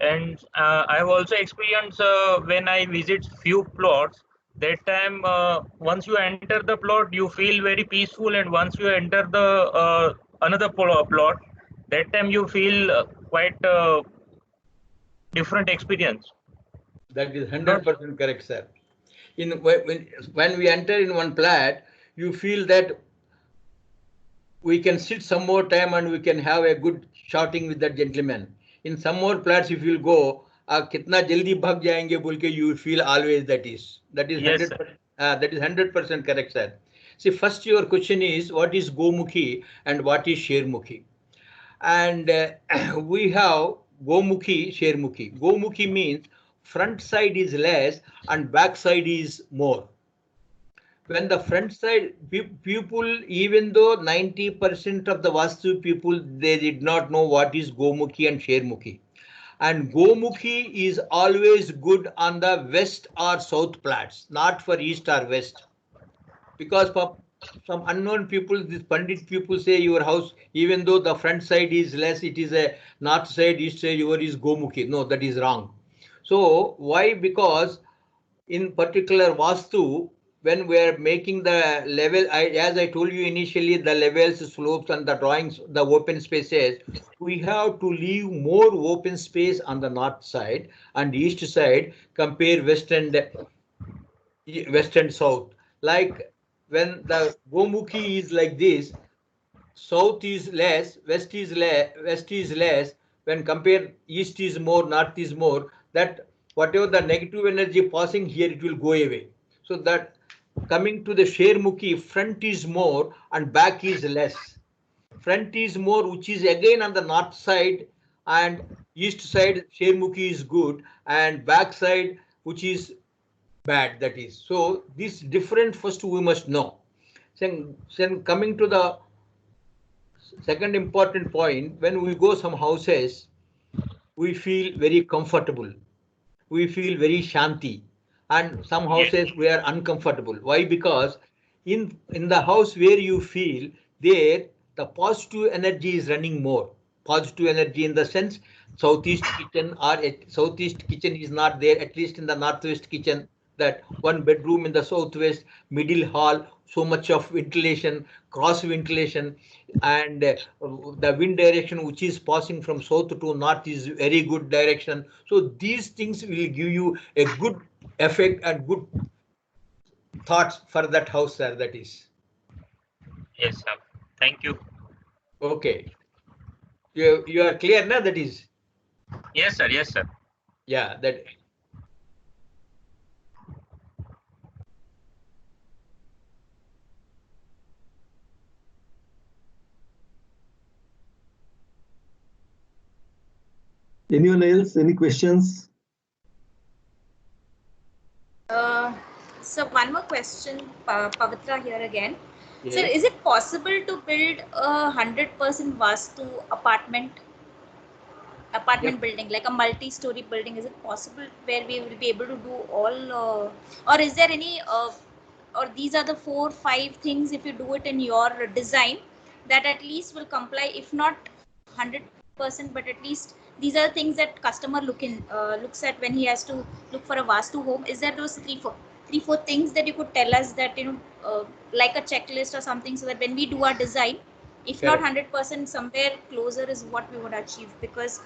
And I have also experienced when I visit few plots, that time once you enter the plot, you feel very peaceful, and once you enter the another plot, that time you feel quite different experience. That is 100% correct, sir. When we enter in one flat, you feel that we can sit some more time and we can have a good shouting with that gentleman. In some more flats, if you'll go, kitna jaldi bhag jayenge bolke, you feel always that is Yes, sir. 100%. That is 100% correct, sir. See, first your question is what is Gomukhi and what is Shermukhi, and we have Gomukhi, Shermukhi. Gomukhi means front side is less and back side is more. When the front side people, even though 90% of the Vastu people, they did not know what is Gomukhi and Shermukhi. And Gomukhi is always good on the west or south plats, not for east or west. Because for some unknown people, these Pandit people say your house, even though the front side is less, it is a north side, east side, your is Gomukhi. No, that is wrong. So why? Because in particular Vastu, when we are making the level, as I told you initially, the levels, slopes and the drawings, the open spaces, we have to leave more open space on the north side and east side, compare west and south. Like when the Gomukhi is like this, south is less, west is less. When compare east is more, north is more, that whatever the negative energy passing here, it will go away. So that coming to the Shermukhi, front is more and back is less. Front is more, which is again on the north side, and east side Shermukhi is good, and back side, which is bad, that is. So this different first we must know. Then coming to the second important point, when we go some houses, we feel very comfortable. We feel very shanti. And some houses we are uncomfortable. Why? Because in the house where you feel, there the positive energy is running more. Positive energy in the sense southeast kitchen or southeast kitchen is not there, at least in the northwest kitchen, that one bedroom in the southwest, middle hall, so much of ventilation, cross ventilation, and the wind direction which is passing from south to north is very good direction. So these things will give you a good effect and good thoughts for that house, sir. That is. Yes, sir. Thank you. Okay. You are clear now, that is. Yes, sir. Yes, sir. Yeah, that. Anyone else? Any questions? So one more question, Pavitra here again. Yes. Sir, is it possible to build a 100% Vastu apartment building, like a multi-story building? Is it possible where we will be able to do all, or is there any, or these are the 4-5 things, if you do it in your design, that at least will comply, if not 100%, but at least these are the things that customer looks at when he has to look for a Vastu home. Is there those three, four things that you could tell us, that like a checklist or something, so that when we do our design, if not Correct. 100%, somewhere closer is what we would achieve? Because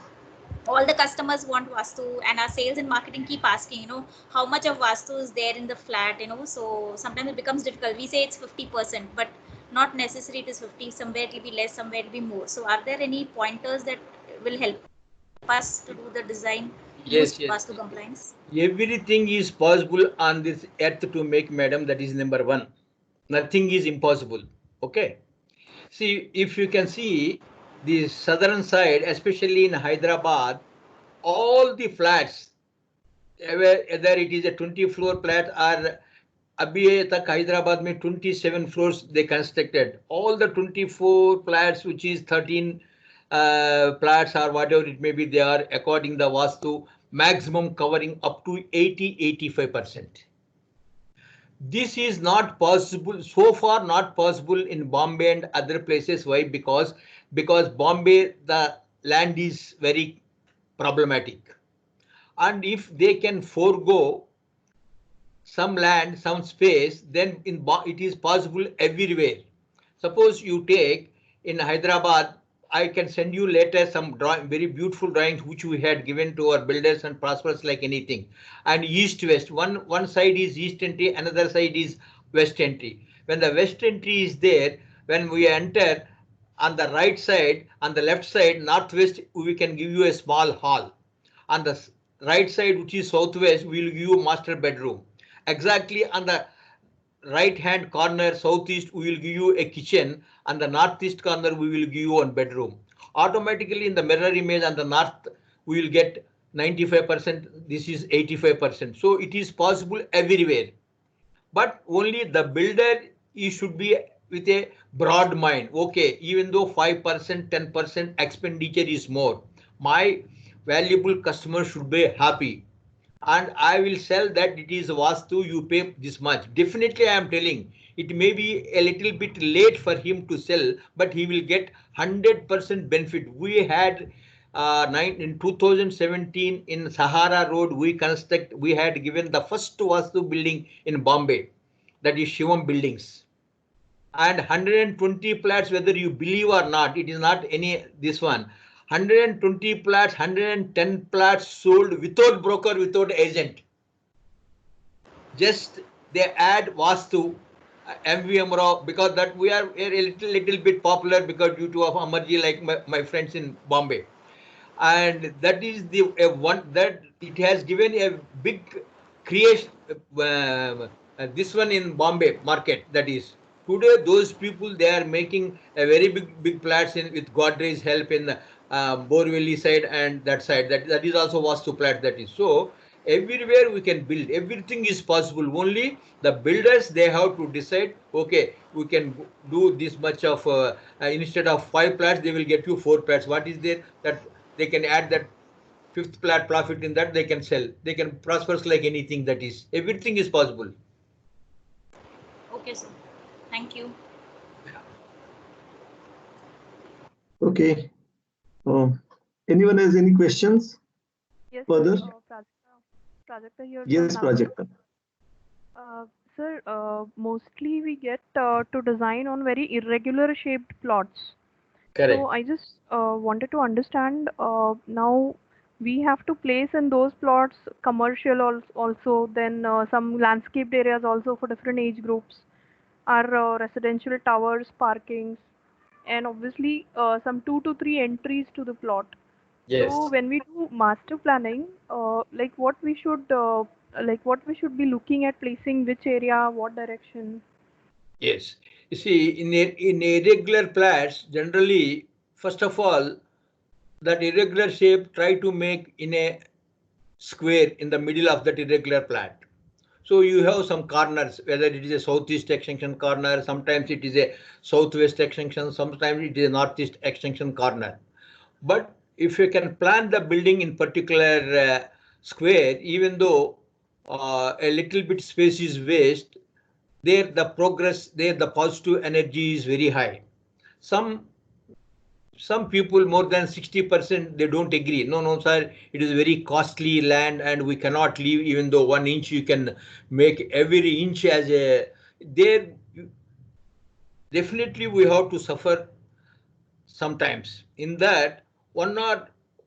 all the customers want Vaasthu, and our sales and marketing keep asking, how much of Vaasthu is there in the flat, so sometimes it becomes difficult. We say it's 50%, but not necessary it is 50. Somewhere it will be less, somewhere it will be more. So are there any pointers that will help us to do the design Yes, boost yes. Vaasthu compliance? Everything is possible on this earth to make, madam. That is number one. Nothing is impossible. Okay. See, if you can see the southern side, especially in Hyderabad, all the flats, whether it is a 20-floor flat or अभी तक Hyderabad में 27 floors they constructed. All the 24 flats, which is 13 flats or whatever it may be, they are according the Vaasthu, maximum covering up to 80-85%. This is not possible so far, not possible in Bombay and other places. Why? Because Bombay, the land is very problematic, and if they can forego some land, some space, then it is possible everywhere. Suppose you take in Hyderabad, I can send you later some very beautiful drawings which we had given to our builders and prosperous like anything. And east-west, one side is east entry, another side is west entry. When the west entry is there, when we enter on the right side, on the left side, northwest, we can give you a small hall. On the right side, which is southwest, we will give you master bedroom. Exactly on the right hand corner southeast, we will give you a kitchen, and the northeast corner we will give you one bedroom. Automatically in the mirror image on the north we will get 95%, this is 85%. So it is possible everywhere, but only the builder, he should be with a broad mind. Okay, even though 5%, 10% expenditure is more, my valuable customer should be happy, and I will sell that it is Vaasthu, you pay this much. Definitely I am telling, it may be a little bit late for him to sell, but he will get 100% benefit. We had in 2017 in Sahara Road, we had given the first Vaasthu building in Bombay, that is Shivam Buildings. And 120 flats, whether you believe or not, it is not any this one. 120 flats, 110 flats sold without broker, without agent. Just they add Vaasthu, MVM Rao, because that we are a little bit popular because due to of Amarji, like my friends in Bombay. And that is the one that it has given a big creation. This one in Bombay market, that is. Today, those people, they are making a very big flats with Godrej's help in the Borivali side and that side. That is also Vaasthu plat. That is so. Everywhere we can build. Everything is possible. Only the builders, they have to decide. Okay, we can do this much of instead of 5 flats, they will get you 4 flats. What is there that they can add that 5th flat profit in that they can sell. They can prosper like anything. That is, everything is possible. Okay, sir. Thank you. Okay. Anyone has any questions? Yes, Further? Prajakta here Yes, from Nagpur. Prajakta. Sir, mostly we get to design on very irregular shaped plots. Correct. So I just wanted to understand now we have to place in those plots commercial also, then some landscaped areas also for different age groups, our residential towers, parkings, and obviously some 2 to 3 entries to the plot. Yes. So when we do master planning, like what we should be looking at placing which area, what direction? Yes. You see, in irregular flats, generally, first of all, that irregular shape try to make in a square in the middle of that irregular flat. So you have some corners, whether it is a southeast extension corner, sometimes it is a southwest extension, sometimes it is a northeast extension corner. But if you can plan the building in particular square, even though a little bit space is waste, there the progress, there the positive energy is very high. Some people, more than 60%, they don't agree. No, sir, it is very costly land and we cannot leave, even though 1 inch you can make every inch as a, there definitely we have to suffer sometimes. In that,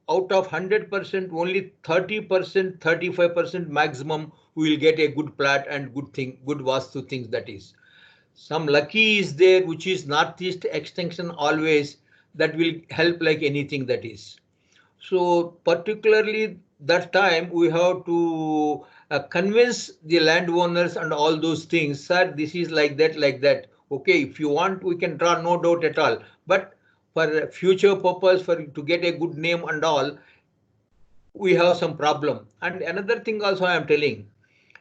out of 100%, only 30%, 35% maximum we will get a good plat and good thing, good Vastu things, that is. Some lucky is there, which is northeast extension always, that will help like anything, that is. So particularly that time we have to convince the landowners and all those things, sir, this is like that, like that. Okay, if you want, we can draw, no doubt at all. But for future purpose, for to get a good name and all, we have some problem. And another thing also I am telling,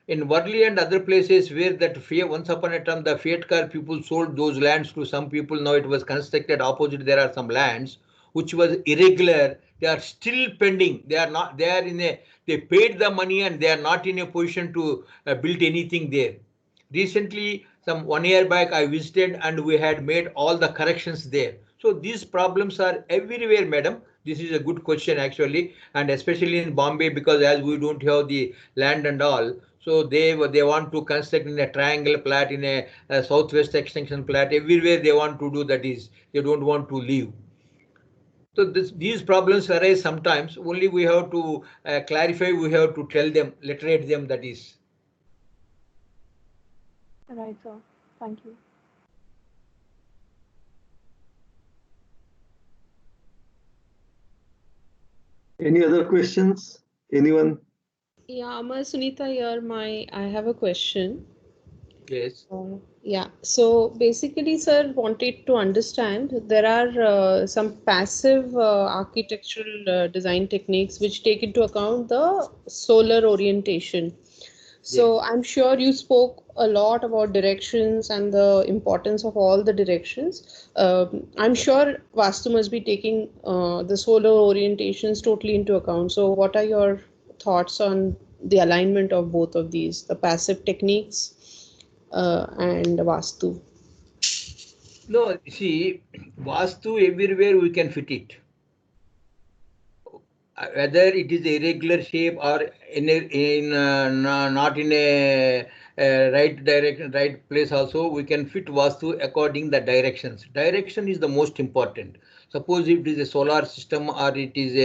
in Worli and other places where that once upon a time the Fiat car people sold those lands to some people, now it was constructed opposite, there are some lands which was irregular, they are still pending, they are not, they are in a, they paid the money and they are not in a position to build anything there. Recently, some 1 year back, I visited and we had made all the corrections there. So these problems are everywhere, madam. This is a good question actually, and especially in Bombay, because as we don't have the land and all, so they want to construct in a triangle plat, in a southwest extension plat. Everywhere they want to do, that is, they don't want to leave. So these problems arise sometimes. Only we have to clarify. We have to tell them, literate them. That is. Right, sir. Thank you. Any other questions? Anyone? Yeah, Sunita here. I have a question. Yes. Yeah. So basically, sir, wanted to understand there are some passive architectural design techniques which take into account the solar orientation. So Yes. I'm sure you spoke a lot about directions and the importance of all the directions. I'm sure Vastu must be taking the solar orientations totally into account. So what are your thoughts on the alignment of both of these, the passive techniques and Vastu? No, see, Vastu everywhere we can fit it. Whether it is a irregular shape or not in a right direction, right place, also we can fit Vastu according the directions. Direction is the most important. Suppose if it is a solar system or it is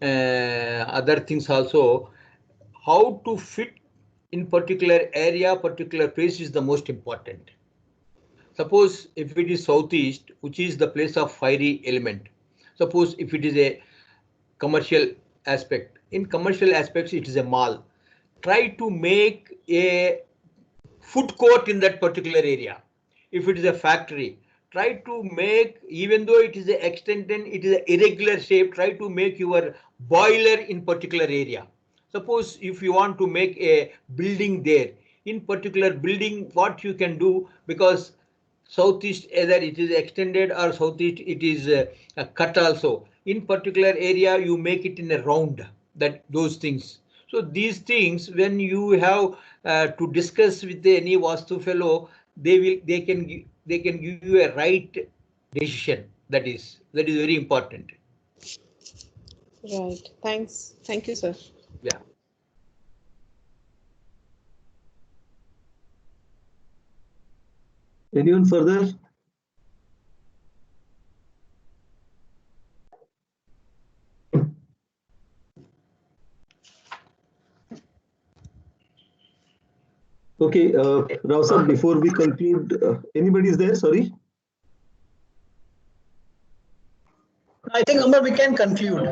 a other things also, how to fit in particular area, particular place is the most important. Suppose if it is southeast, which is the place of fiery element. Suppose if it is a commercial aspect. In commercial aspects, it is a mall. Try to make a food court in that particular area. If it is a factory, try to make, even though it is a extended, it is an irregular shape, try to make your boiler in particular area. Suppose if you want to make a building there, in particular building, what you can do, because southeast either it is extended or southeast it is a cut also. In particular area you make it in a round, that those things. So these things when you have to discuss with any Vastu fellow, they can give you a right decision. That is very important. Right. Thanks. Thank you, sir. Yeah. Anyone further? Okay, Rao sir, before we conclude, anybody is there? Sorry. I think, Amar, we can conclude.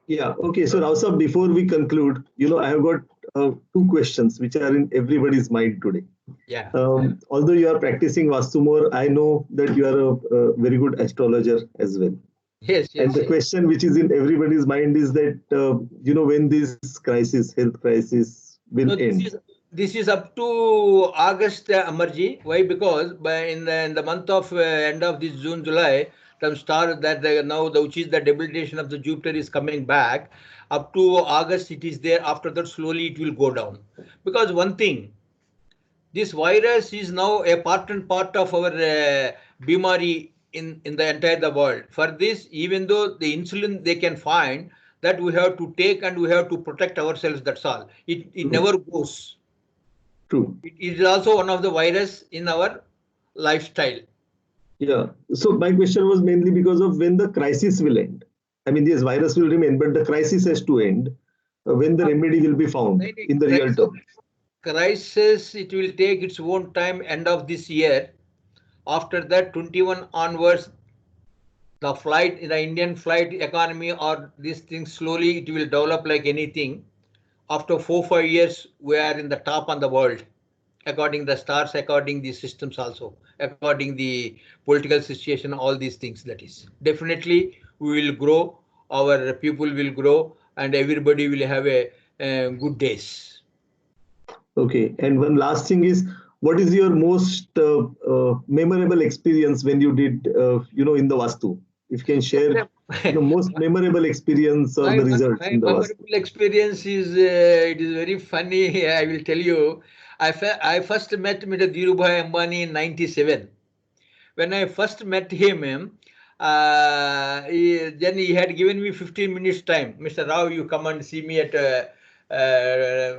Yeah, okay. So Rao sir, before we conclude, I have got two questions which are in everybody's mind today. Yeah. Although you are practicing Vastu more, I know that you are a very good astrologer as well. Yes. And the question which is in everybody's mind is that, when this crisis, health crisis will end. This is up to August, Amarji. Why? Because in the month of end of this June, July, some star that now which is the debilitation of the Jupiter is coming back. Up to August, it is there. After that, slowly it will go down. Because one thing, this virus is now a part and part of our bimari in the entire world. For this, even though the insulin they can find, that we have to take and we have to protect ourselves. That's all. It never goes. True. It is also one of the virus in our lifestyle. Yeah. So my question was mainly because of when the crisis will end. I mean, this virus will remain, but the crisis has to end when the remedy will be found in the real term. Crisis, it will take its own time, end of this year. After that, 21 onwards, the flight, the Indian flight economy or these things slowly it will develop like anything. After 4-5 years, we are in the top on the world, according the stars, according the systems also, according the political situation, all these things. That is definitely we will grow, our people will grow, and everybody will have a good days. Okay, and one last thing is, what is your most memorable experience when you did, in the Vaasthu? If you can share the most memorable experience or the results in the Vaasthu. memorable experience is it is very funny. I will tell you. I first met Mr. Dhirubhai Ambani in '97. When I first met him, then he had given me 15 minutes time. Mr. Rao, you come and see me at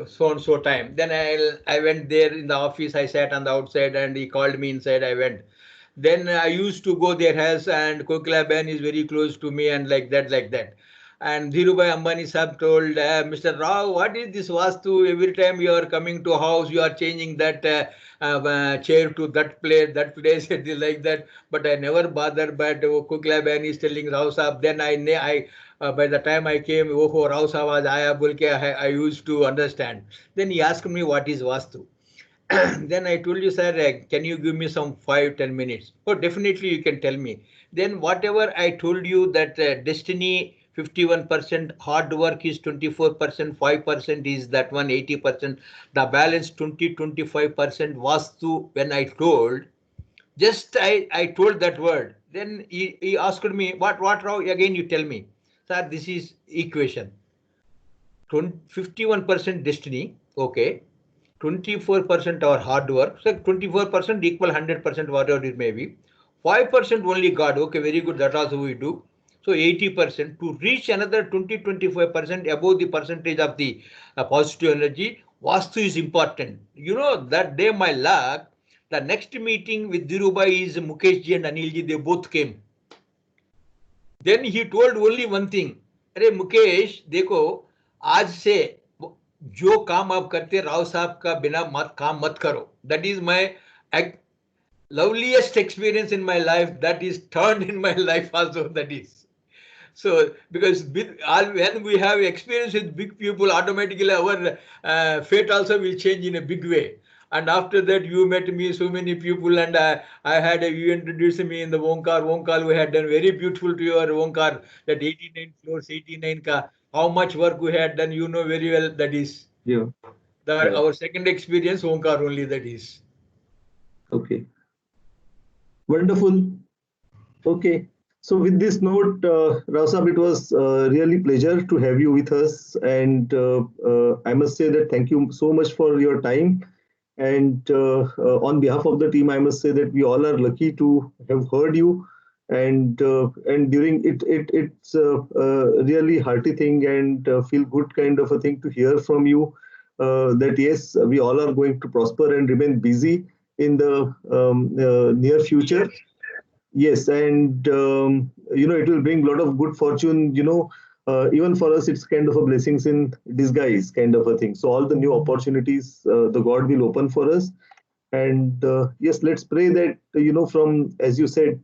so and so time. Then I went there in the office. I sat on the outside and he called me inside. I went. Then I used to go their house, and Kokila Ben is very close to me, and like that, like that. And Dhirubhai Ambani sahab told Mr. Rao, what is this Vaasthu? Every time you are coming to house, you are changing that chair to that place, like that. But I never bothered. But Kokila Ben is telling Rao sahab. Then by the time I came, oh, Rao sahab was aaya bolke, I used to understand. Then he asked me what is Vaasthu. Then I told you, sir, can you give me some 5-10 minutes? Oh, definitely you can tell me. Then whatever I told you that destiny 51%, hard work is 24%, 5% is that one 80%, the balance 20-25% Vaasthu. When I told, just I told that word. Then he asked me, what Rao? Again you tell me. Sir, this is equation. 51% destiny, okay. 24% our hard work, so 24% equal 100%, whatever it may be. 5% only God, okay, very good, that also we do. So 80% to reach another 20-25% above the percentage of the positive energy. Vaasthu is important. You know, that day my luck, the next meeting with Dhirubhai is Mukesh ji and Anil ji, they both came. Then he told only one thing, अरे मुकेश देखो, आज से जो काम आप करते राव साहब का बिना काम मत करो. That is my loveliest experience in my life. That is turned in my life also. That is so, because when we have experience with big people, automatically our fate also will change in a big way. And after that, you met me, so many people, and you introduced me in the Onkar. We had done very beautiful to your Onkar, that 89 floors, 89 ka. How much work we had done, you know very well. That is our second experience, Onkar only. That is okay. Wonderful. Okay. So with this note, Rao Sahab, it was really pleasure to have you with us, and I must say that thank you so much for your time. And on behalf of the team, I must say that we all are lucky to have heard you. And during it's a really hearty thing and feel good kind of a thing to hear from you. That yes, we all are going to prosper and remain busy in the near future. Yes, and it will bring a lot of good fortune. Even for us, it's kind of a blessings in disguise kind of a thing. So all the new opportunities the God will open for us. And yes, let's pray that from, as you said,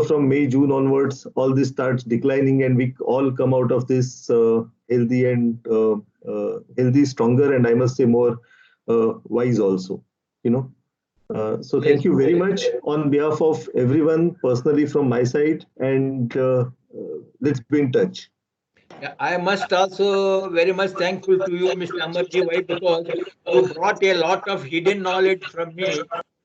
from May, June onwards, all this starts declining and we all come out of this healthy and healthy, stronger, and I must say more wise also. So thank you very much on behalf of everyone, personally from my side, and let's be in touch. Yeah, I must also very much thankful to you, Mr. Amarji. Why? Because you brought a lot of hidden knowledge from me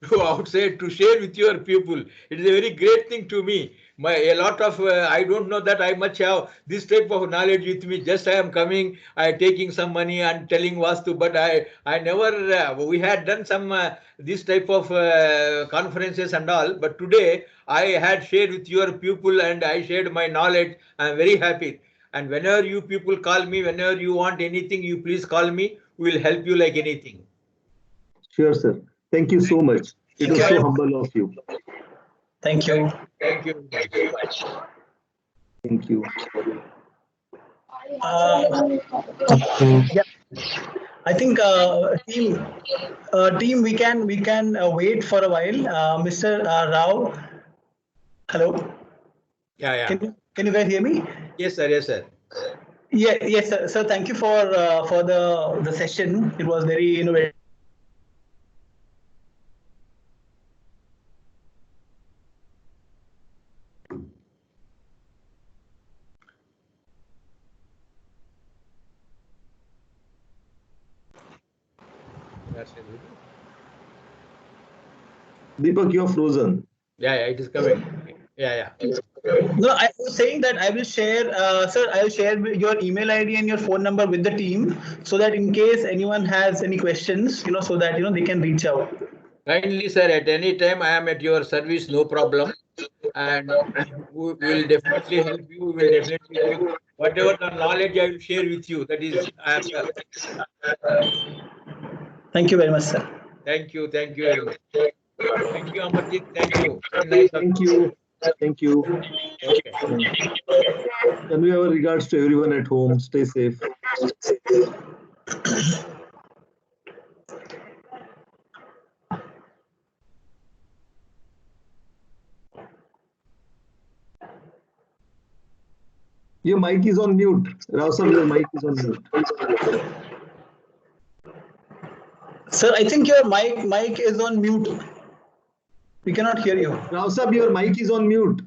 to outside to share with your people. It is a very great thing to me. A lot of I don't know that I much have this type of knowledge with me. Just I am coming, I taking some money and telling Vaasthu, but I never. We had done some this type of conferences and all, but today I had shared with your people and I shared my knowledge. I am very happy. And whenever you people call me, whenever you want anything, you please call me. We will help you like anything. Sure, sir. Thank you so much. It was so humble of you. Thank you. Thank you very much. Thank you. Yeah, I think team we can wait for a while. Mr. Rao, hello. Yeah. Can you guys hear me? Yes, sir. Yes, sir. Yeah, yes, sir. So thank you for the session. It was very innovative. Deepak, you're frozen. Yeah, it is coming. Yeah. No, I was saying that I will share, sir. I will share your email ID and your phone number with the team, so that in case anyone has any questions, so that they can reach out. Kindly, sir, at any time I am at your service, no problem. And we will definitely help you. We will definitely give whatever the knowledge I will share with you. That is, I am. Thank you very much, sir. Thank you very much. Thank you, Amarjit. Thank you. Very nice. Thank you. Thank you. Okay. Convey our regards to everyone at home. Stay safe. Your mic is on mute. Rao sir, your mic is on mute. Sir, I think your mic is on mute. We cannot hear you. Rao sir, your mic is on mute.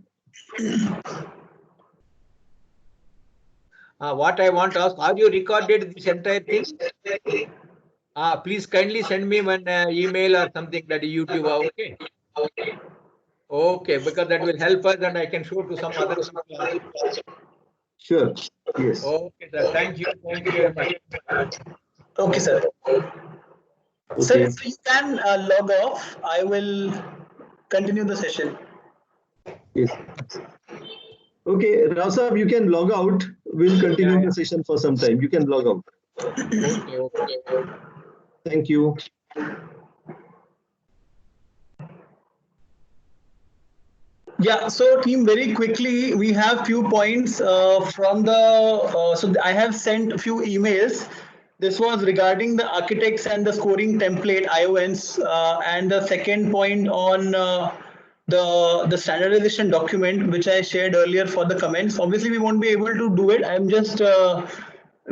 What I want to ask, have you recorded this entire thing? Please kindly send me one email or something that YouTube. Okay. Okay, because that will help us and I can show to some other people also. Sure. Yes. Okay, sir. Thank you. Thank you very much. Okay, sir. Okay. Sir, so you can log off. I will continue the session. Yes. Okay, Rao sir, you can log out. We'll continue the session for some time. You can log out. Okay. Thank you. Yeah, so team, very quickly, we have few points from the, so I have sent a few emails. This was regarding the architects and the scoring template, IONs, and the second point on the standardization document, which I shared earlier for the comments. Obviously, we won't be able to do it. I'm just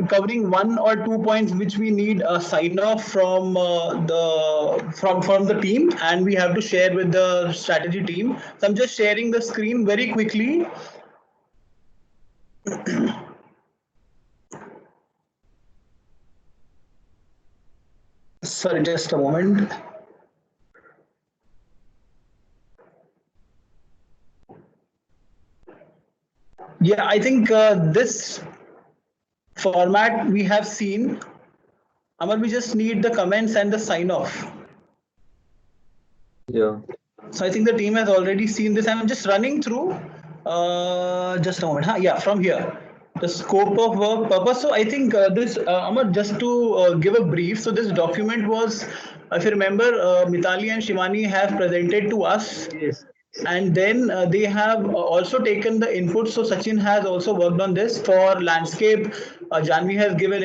covering one or two points which we need a sign off from the team, and we have to share with the strategy team. So I'm just sharing the screen very quickly. Sorry, just a moment. Yeah, I think this format we have seen. Amar, we just need the comments and the sign off. Yeah. So I think the team has already seen this. I'm just running through. Just a moment. Yeah, from here. The scope of work purpose. So I think this, Amar, just to give a brief. So this document was, if you remember, Mitali and Shivani have presented to us. Yes. And then they have also taken the input. So Sachin has also worked on this for landscape. Janvi has given